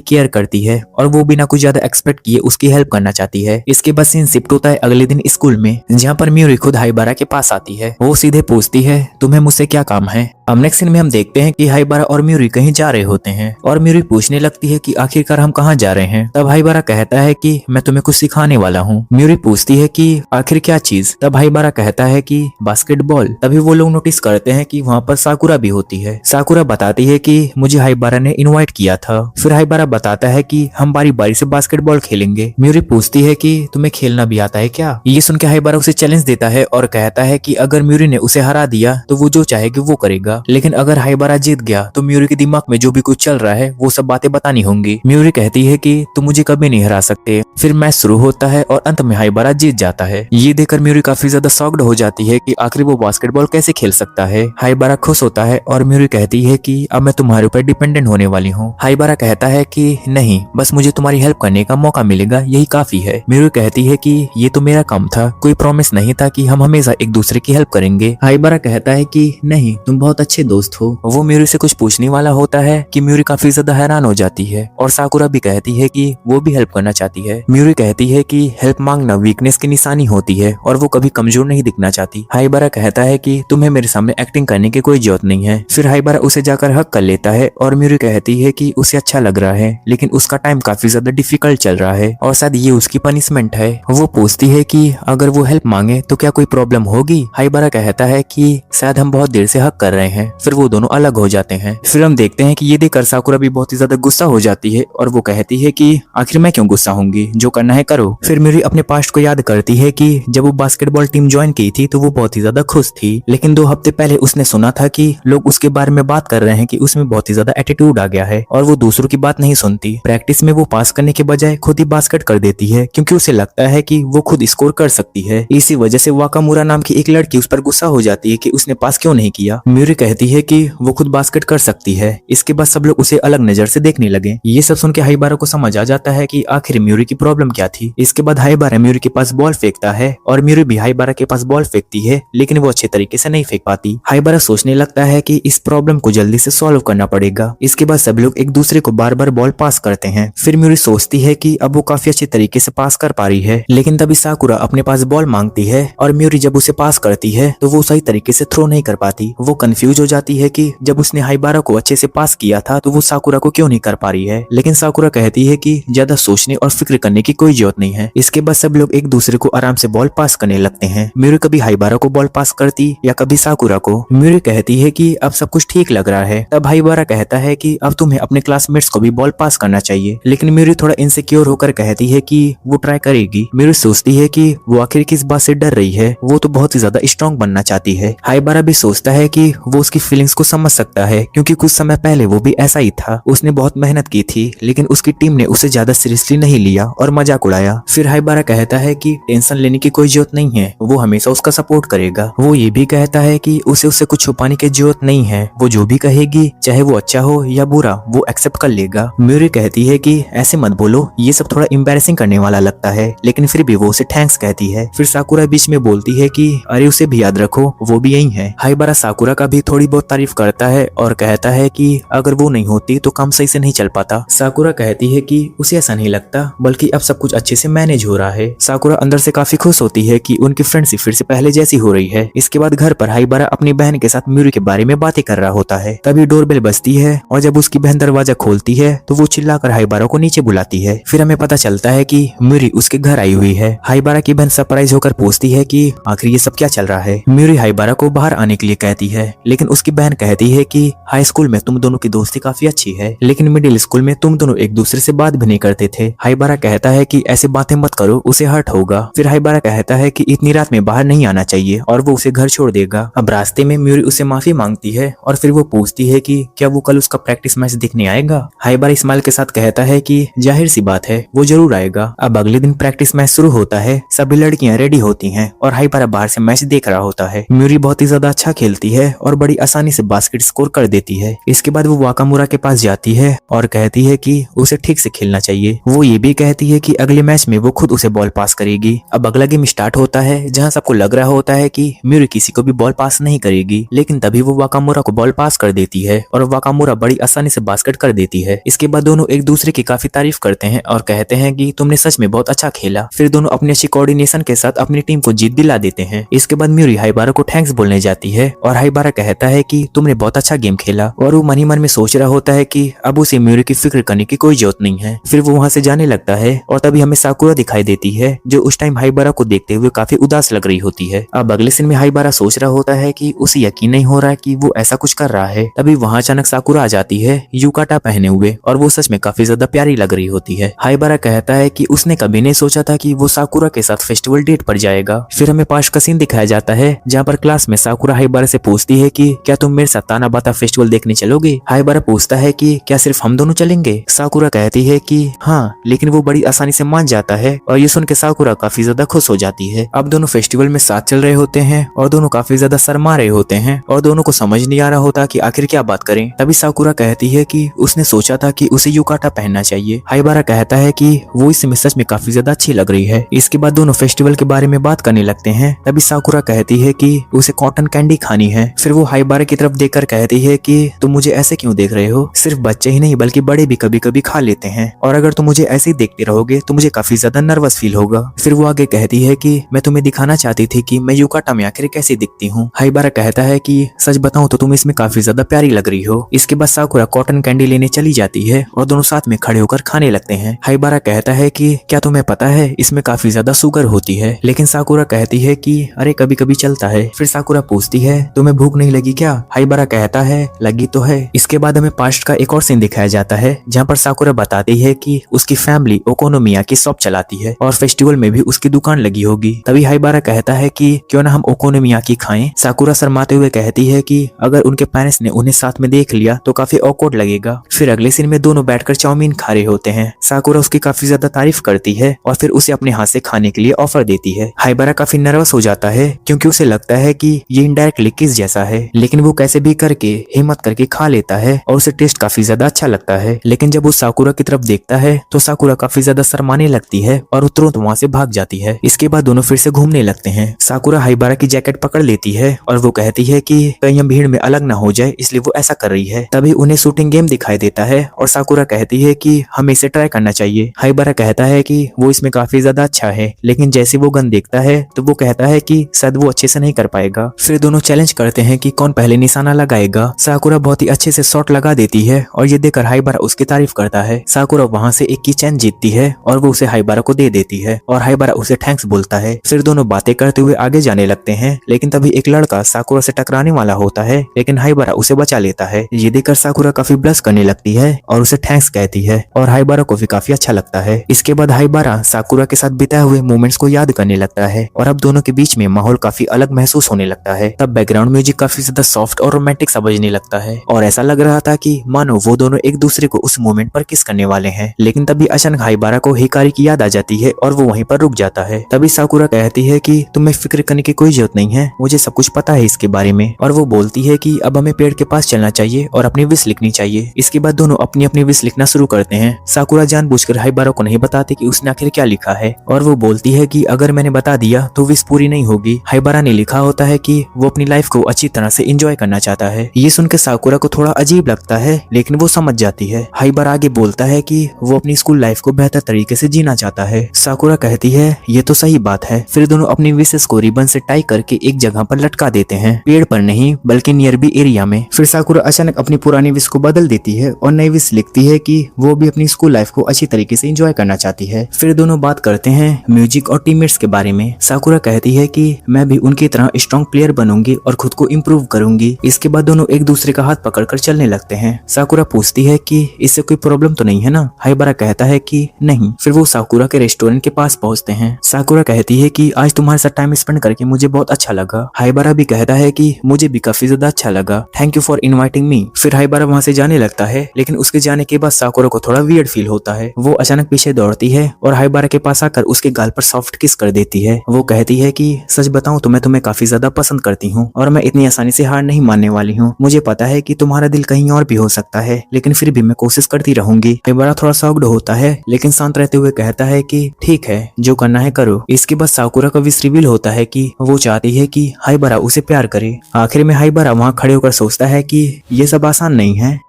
केयर करती है और वो बिना कुछ ज्यादा एक्सपेक्ट किए उसकी हेल्प करना चाहती है। इसके बाद सीन शिफ्ट होता है अगले दिन स्कूल में, जहाँ पर म्यूरी खुद हाइबारा के पास आती है। वो सीधे पूछती है तुम्हें मुझसे क्या काम है। अब नेक्स्ट सीन में हम देखते हैं कि हाइबारा और म्यूरी कहीं जा रहे होते हैं और म्यूरी पूछने लगती है कि आखिरकार हम कहाँ जा रहे हैं। तब हाइबारा कहता है कि मैं तुम्हें कुछ सिखाने वाला हूँ। म्यूरी पूछती है कि आखिर क्या चीज। तब हाइबारा कहता है कि बास्केटबॉल। तभी वो लोग नोटिस करते हैं कि वहाँ पर साकुरा भी होती है। साकुरा बताती है कि मुझे हाइबारा ने इनवाइट किया था। फिर हाइबारा बताता है कि हम बारी बारी से बास्केटबॉल खेलेंगे। म्यूरी पूछती है कि तुम्हें खेलना भी आता है क्या। ये सुन के हाइबारा उसे चैलेंज देता है और कहता है कि अगर म्यूरी ने उसे हरा दिया तो वो जो चाहेगी वो करेगा, लेकिन अगर हाइबारा जीत गया तो म्यूरी के दिमाग में जो भी कुछ चल रहा है वो सब बातें बतानी होंगी। म्यूरी कहती है कि तुम मुझे कभी नहीं हरा सकते। फिर मैच शुरू होता है और अंत में हाइबारा जीत जाता है। ये देखकर म्यूरी काफी ज्यादा शॉक्ड हो जाती है कि आखिर वो बास्केटबॉल कैसे खेल सकता है। हाइबारा खुश होता है और म्यूरी कहती है कि अब मैं तुम्हारे ऊपर डिपेंडेंट होने वाली हूँ। हाइबारा कहता है कि नहीं, बस मुझे तुम्हारी हेल्प करने का मौका मिलेगा, यही काफी है। म्यूरी कहती है कि ये तो मेरा काम था, कोई प्रॉमिस नहीं था कि हम हमेशा एक दूसरे की हेल्प करेंगे। हाइबारा कहता है कि नहीं, तुम बहुत अच्छे दोस्त हो। वो म्यूरी से कुछ पूछने वाला होता है कि म्यूरी काफी ज्यादा हैरान हो जाती है और साकुरा भी कहती है कि वो भी हेल्प करना चाहती है। म्यूरी कहती है कि हेल्प मांगना वीकनेस की निशानी होती है और वो कभी कमजोर नहीं दिखना चाहती। हाइबारा कहता है कि तुम्हें मेरे सामने एक्टिंग करने की कोई जरूरत नहीं है। फिर हाइबारा उसे जाकर हक कर लेता है और म्यूरी कहती है कि उसे अच्छा लग रहा है, लेकिन उसका टाइम काफी ज्यादा डिफिकल्ट चल रहा है और शायद ये उसकी पनिशमेंट है। वो पूछती है कि अगर वो हेल्प मांगे तो क्या कोई प्रॉब्लम होगी। हाइबारा कहता है कि शायद हम बहुत देर से हक कर रहे हैं। फिर वो दोनों अलग हो जाते हैं। फिर हम देखते हैं कि ये देखकर साकुरा भी बहुत ही ज्यादा गुस्सा हो जाती है और वो कहती है कि आखिर मैं क्यों गुस्सा होंगी, जो करना है करो। फिर म्यूरी अपने पास्ट को याद करती है कि जब वो बास्केटबॉल टीम ज्वाइन की थी तो वो बहुत ही ज्यादा खुश थी, लेकिन 2 हफ्ते पहले उसने सुना था कि लोग उसके बारे में बात कर रहे हैं कि उसमें बहुत ही ज्यादा एटीट्यूड आ गया है और वो दूसरों की बात नहीं सुनती। प्रैक्टिस में वो पास करने के बजाय खुद ही बास्केट कर देती है क्योंकि उसे लगता है कि वो खुद स्कोर कर सकती है। इसी वजह से वाकामुरा नाम की एक लड़की उस पर गुस्सा हो जाती है कि उसने पास क्यों नहीं किया। म्यूरी कहती है कि वो खुद बास्केट कर सकती है। इसके बाद सब लोग उसे अलग नजर से देखने लगे। ये सब सुन के हाइबारा को समझ आ जाता है कि आखिर म्यूरी की प्रॉब्लम क्या थी। इसके बाद हाइबारा म्यूरी के पास बॉल फेंकता है और म्यूरी भी हाइबारा के पास बॉल फेंकती है, लेकिन वो अच्छे तरीके से नहीं फेंक पाती। हाइबारा सोचने लगता है कि इस प्रॉब्लम को जल्दी से सॉल्व करना पड़ेगा। इसके बाद सब लोग एक दूसरे को बार बार बॉल पास करते हैं। फिर म्यूरी सोचती है कि अब वो काफी अच्छे तरीके से पास कर पा रही है, लेकिन तभी साकुरा अपने पास बॉल मांगती है और म्यूरी जब उसे पास करती है तो वो सही तरीके से थ्रो नहीं कर पाती। वो कंफ्यूज हो जाती है कि जब उसने हाइबारा को अच्छे से पास किया था तो वो साकुरा को क्यों नहीं कर पा रही है, लेकिन साकुरा कहती है कि ज्यादा सोचने और फिक्र करने की कोई जरूरत नहीं है। इसके बाद सब लोग एक दूसरे को आराम से बॉल पास करने लगते हैं। म्यूरी कभी हाइबारा को बॉल पास करती या कभी साकुरा को। म्यूरी कहती है कि अब सब कुछ ठीक लग रहा है। तब हाइबारा कहता है कि अब तुम्हें अपने क्लासमेट्स को भी बॉल पास करना चाहिए, लेकिन म्यूरी थोड़ा इनसिक्योर होकर कहती है कि वो ट्राई करेगी। म्यूरी सोचती है कि वो आखिर किस बात से डर रही है, वो तो बहुत ही ज्यादा स्ट्रॉन्ग बनना चाहती है। हाइबारा भी सोचता है कि वो उसकी फीलिंग्स को समझ सकता है क्योंकि कुछ समय पहले वो भी ऐसा ही था। उसने बहुत मेहनत की थी, लेकिन उसकी टीम ने उसे ज्यादा सीरियसली नहीं लिया और मजाक उड़ाया। फिर हाइबारा कहता है कि टेंशन लेने की कोई जरूरत नहीं है, वो हमेशा उसका सपोर्ट करेगा। वो ये भी कहता है कि उसे उससे कुछ छुपाने की जरूरत नहीं है, वो जो भी कहेगी चाहे वो अच्छा हो या बुरा वो एक्सेप्ट कर लेगा। म्यूरी कहती है कि ऐसे मत बोलो, ये सब थोड़ा एम्बैरेसिंग करने वाला लगता है, लेकिन फिर भी वो उसे थैंक्स कहती है। फिर साकुरा बीच में बोलती है कि अरे उसे भी याद रखो, वो भी यही है। हाइबारा साकुरा का भी थोड़ी बहुत तारीफ करता है और कहता है कि अगर वो नहीं होती तो काम सही से नहीं चल पाता। साकुरा कहती है कि उसे ऐसा नहीं लगता, बल्कि अब सब कुछ अच्छे से मैनेज हो रहा है। साकुरा अंदर से काफी खुश होती है कि उनकी फ्रेंडशिप फिर से पहले जैसी हो रही है। इसके बाद घर पर हाइबारा अपनी बहन के साथ म्यूरी के बारे में बातें कर रहा होता है। तभी डोरबेल बजती है और जब उसकी बहन दरवाजा खोलती है तो वो चिल्लाकर हाइबारा को नीचे बुलाती है। फिर हमें पता चलता है कि म्यूरी उसके घर आई हुई है। हाइबारा की बहन सरप्राइज होकर पूछती है कि आखिर ये सब क्या चल रहा है। म्यूरी हाइबारा को बाहर आने के लिए कहती है, लेकिन उसकी बहन कहती है कि हाई स्कूल में तुम दोनों की दोस्ती काफी अच्छी है, लेकिन मिडिल स्कूल में तुम दोनों एक दूसरे से बात भी नहीं करते थे। हाइबारा कहता है कि ऐसे बातें मत करो, उसे हर्ट होगा। फिर हाइबारा कहता है कि इतनी रात में बाहर नहीं आना चाहिए और वो उसे घर छोड़ देगा। अब रास्ते में म्यूरी उसे माफी मांगती है और फिर वो पूछती है कि क्या वो कल उसका प्रैक्टिस मैच देखने आएगा। हाइबारा स्माइल के साथ कहता है कि जाहिर सी बात है, वो जरूर आएगा। अब अगले दिन प्रैक्टिस मैच शुरू होता है। सभी लड़कियां रेडी होती हैं और हाइबारा बाहर से मैच देख रहा होता है। म्यूरी बहुत ही ज्यादा अच्छा खेलती है और बड़ी आसानी से बास्केट स्कोर कर देती है। इसके बाद वो वाकामुरा के पास जाती है और कहती है कि उसे ठीक से खेलना चाहिए। वो ये भी कहती है कि अगले मैच में वो खुद उसे बॉल पास करेगी। अब अगला गेम स्टार्ट होता है जहां सबको लग रहा होता है कि म्यूरी किसी को भी बॉल पास नहीं करेगी, लेकिन तभी वो वाकामुरा को बॉल पास कर देती है और वाकामुरा बड़ी आसानी से बास्केट कर देती है। इसके बाद दोनों एक दूसरे की काफी तारीफ करते हैं और कहते हैं कि तुमने सच में बहुत अच्छा खेला। फिर दोनों अपनी अच्छी कोऑर्डिनेशन के साथ अपनी टीम को जीत दिला देते हैं। इसके बाद म्यूरी हाइबारा को थैंक्स बोलने जाती है और हाइबारा कहता है कि तुमने बहुत अच्छा गेम खेला, और वो मन ही मन में सोच रहा होता है कि अब उसे म्यूरी की फिक्र करने की कोई जरूरत नहीं है। फिर वो वहां से जाने लगता है और तभी हमें साकुरा दिखाई देती है, जो उस टाइम हाइबारा को देखते हुए काफी उदास लग रही होती है। अब अगले सीन में हाइबारा सोच रहा होता है कि उसे यकीन नहीं हो रहा है कि वो ऐसा कुछ कर रहा है। तभी वहां अचानक साकुरा आ जाती है युकाटा पहने हुए, और वो सच में काफी ज्यादा प्यारी लग रही होती है। हाइबारा कहता है कि उसने कभी नहीं सोचा था कि वो साकुरा के साथ फेस्टिवल डेट पर जाएगा। फिर हमें पास्ट का सीन दिखाया जाता है जहाँ पर क्लास में साकुरा हाइबारा से पूछती है कि क्या तुम मेरे साथ तानाबाता फेस्टिवल देखने चलोगे। हाइबारा पूछता है कि क्या सिर्फ हम दोनों चलेंगे। साकुरा कहती है कि हाँ, लेकिन वो बड़ी आसानी से मान जाता है और ये सुन के साकुरा काफी ज्यादा खुश हो जाती है। अब दोनों फेस्टिवल में साथ चल रहे होते हैं और दोनों काफी ज्यादा शर्मा रहे होते हैं और दोनों को समझ नहीं आ रहा होता कि आखिर क्या बात करें। तभी साकुरा कहती है कि उसने सोचा था कि उसे युकाटा पहनना चाहिए। हाइबारा कहता है कि वो इसमें सच में काफी ज्यादा अच्छी लग रही है। इसके बाद दोनों फेस्टिवल के बारे में बात करने लगते हैं। तभी साकुरा कहती है कि उसे कॉटन कैंडी खानी है। फिर वो हाइबारा की तरफ देखकर कहती है कि तुम मुझे ऐसे क्यों देख रहे हो, सिर्फ बच्चे ही नहीं बल्कि बड़े भी कभी कभी खा लेते हैं, और अगर तुम मुझे ऐसे ही देखते रहोगे तो मुझे काफी ज्यादा नर्वस फील होगा। फिर वो आगे कहती है कि मैं तुम्हें दिखाना चाहती थी कि मैं युकाटा में आखिर कैसी दिखती हूँ। हाइबारा कहता है कि सच बताऊं तो तुम इसमें काफी ज्यादा प्यारी लग रही हो। इसके बाद साकुरा कॉटन कैंडी लेने चली जाती है और दोनों साथ में खड़े होकर खाने लगते हैं। हाइबारा कहता है कि क्या तुम्हें पता है इसमें काफी ज्यादा शुगर होती है, लेकिन साकुरा कहती है कि अरे कभी कभी चलता है। फिर साकुरा पूछती है तुम्हें भूख नहीं लगी क्या। हाइबारा कहता है लगी तो है। इसके बाद हमें पास्ट का एक और सीन दिखाया जाता है जहाँ पर साकुरा बताती है कि उसकी फैमिली ओकोनोमिया की शॉप चलाती है और फेस्टिवल में भी उसकी दुकान लगी होगी। तभी हाइबारा कहता है कि क्यों ना हम ओकोनोमिया की खाएं। साकुरा शर्माते हुए कहती है कि अगर उनके पेरेंट्स ने उन्हें साथ में देख लिया तो काफी ऑकवर्ड लगेगा। फिर अगले सीन में दोनों बैठकर चाउमीन खा रहे होते हैं। साकुरा उसकी काफी ज्यादा तारीफ करती है और फिर उसे अपने हाथ से खाने के लिए ऑफर देती है। हाइबारा काफी नर्वस हो जाता है क्योंकि उसे लगता है कि ये इनडायरेक्टली किस जैसा है, लेकिन वो कैसे भी करके हिम्मत करके खा लेता है और उसे टेस्ट काफी ज्यादा अच्छा लगता है। लेकिन जब वो साकुरा की तरफ देखता है तो साकुरा काफी ज्यादा शर्माने लगती है और तुरंत वहाँ से भाग जाती है। इसके बाद दोनों फिर से घूमने लगते हैं। साकुरा हाइबारा की जैकेट पकड़ लेती है और वो कहती है कि कहीं हम भीड़ में अलग ना हो जाए, इसलिए वो ऐसा कर रही है। तभी उन्हें शूटिंग गेम दिखाई देता है और साकुरा कहती है कि हमें इसे ट्राई करना चाहिए। हाइबारा कहता है कि वो इसमें काफी ज्यादा अच्छा है, लेकिन जैसे वो गन देखता है तो वो कहता है कि शायद वो अच्छे से नहीं कर पाएगा। फिर दोनों चैलेंज करते हैं कि कौन पहले निशाना लगाएगा। साकुरा बहुत ही अच्छे से शॉट लगा देती है और ये देखकर हाइबारा उसकी तारीफ करता है। साकुरा वहाँ से एक की चैन जीतती है और वो उसे हाइबारा को दे देती है और हाइबारा उसे थैंक्स बोलता है। फिर दोनों बातें करते हुए आगे जाने लगते हैं, लेकिन तभी एक लड़का साकुरा से टकराने वाला होता है, लेकिन हाइबारा उसे बचा लेता है। ये देखकर साकुरा काफी ब्लश करने लगती है और उसे थैंक्स कहती है और हाइबारा को भी काफी अच्छा लगता है। इसके बाद हाइबारा साकुरा के साथ बिताए हुए मोमेंट्स को याद करने लगता है और अब दोनों के बीच में माहौल काफी अलग महसूस होने लगता है। तब बैकग्राउंड म्यूजिक काफी ज्यादा सॉफ्ट और रोमांटिक सा बजने लगता है और ऐसा लग रहा था कि मानो वो दोनों एक दूसरे को उस मोमेंट पर किस करने वाले हैं। लेकिन तभी अचानक हाइबारा को हिकारी की याद आ जाती है और वो वहीं पर रुक जाता है। तभी साकुरा कहती है कि तुम्हें फिक्र करने की कोई जरूरत नहीं है, मुझे सब कुछ पता है इसके बारे में। और वो बोलती है कि अब हमें पेड़ के पास चलना चाहिए और अपनी विश लिखनी चाहिए। इसके बाद दोनों अपनी अपनी विश लिखना शुरू करते हैं। साकुरा जानबूझकर हाइबारा को नहीं बताती कि उसने आखिर क्या लिखा है और वो बोलती है कि अगर मैंने बता दिया तो विश पूरी नहीं होगी। हाइबारा ने लिखा होता है कि वो अपनी लाइफ को अच्छी तरह से से एंजॉय करना चाहता है। ये सुनकर साकुरा को थोड़ा अजीब लगता है, लेकिन वो समझ जाती है। हाइबारा आगे बोलता है कि वो अपनी स्कूल लाइफ को बेहतर तरीके से जीना चाहता है। साकुरा कहती है ये तो सही बात है। फिर दोनों अपनी विशेष को रिबन से टाई करके एक जगह पर लटका देते हैं, पेड़ पर नहीं बल्कि नियर बी एरिया में। फिर साकुरा अचानक अपनी पुरानी विश को बदल देती है और नई विश लिखती है कि वो भी अपनी स्कूल लाइफ को अच्छी तरीके से एंजॉय करना चाहती है। फिर दोनों बात करते हैं म्यूजिक और टीममेट्स के बारे में। साकुरा कहती है कि मैं भी उनकी तरह स्ट्रॉन्ग प्लेयर बनूंगी और खुद को इम्प्रूव करूंगी। इसके बाद दोनों एक दूसरे का हाथ पकड़कर चलने लगते हैं। साकुरा पूछती है कि इससे कोई प्रॉब्लम तो नहीं है ना? हाइबारा कहता है कि नहीं। फिर वो साकुरा के रेस्टोरेंट के पास पहुंचते हैं। साकुरा कहती है कि आज तुम्हारे साथ टाइम स्पेंड करके मुझे बहुत अच्छा लगा। हाइबारा भी कहता है कि मुझे भी काफी ज्यादा अच्छा लगा, thank you for inviting me. फिर हाइबारा वहां से जाने लगता है, लेकिन उसके जाने के बाद साकुरा को थोड़ा वियर्ड फील होता है। वो अचानक पीछे दौड़ती है और हाइबारा के पास आकर उसके गाल पर सॉफ्ट किस कर देती है। वो कहती है कि सच बताऊं तो मैं तुम्हें काफी ज्यादा पसंद करती हूँ और मैं इतनी आसानी से हार नहीं मानने वाली हूँ। मुझे पता है कि तुम्हारा दिल कहीं और भी हो सकता है, लेकिन फिर भी मैं कोशिश करती रहूंगी। हाइबारा थोड़ा शॉक्ड होता है, लेकिन शांत रहते हुए कहता है कि ठीक है, जो करना है करो। इसके बाद साकुरा का विश रिवील होता है कि वो चाहती है कि हाइबारा उसे प्यार करे। आखिर में हाइबारा वहाँ खड़े होकर सोचता है कि ये सब आसान नहीं है।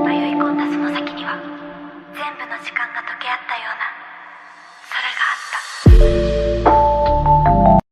迷い込んだその先には全部の時間が溶け合ったような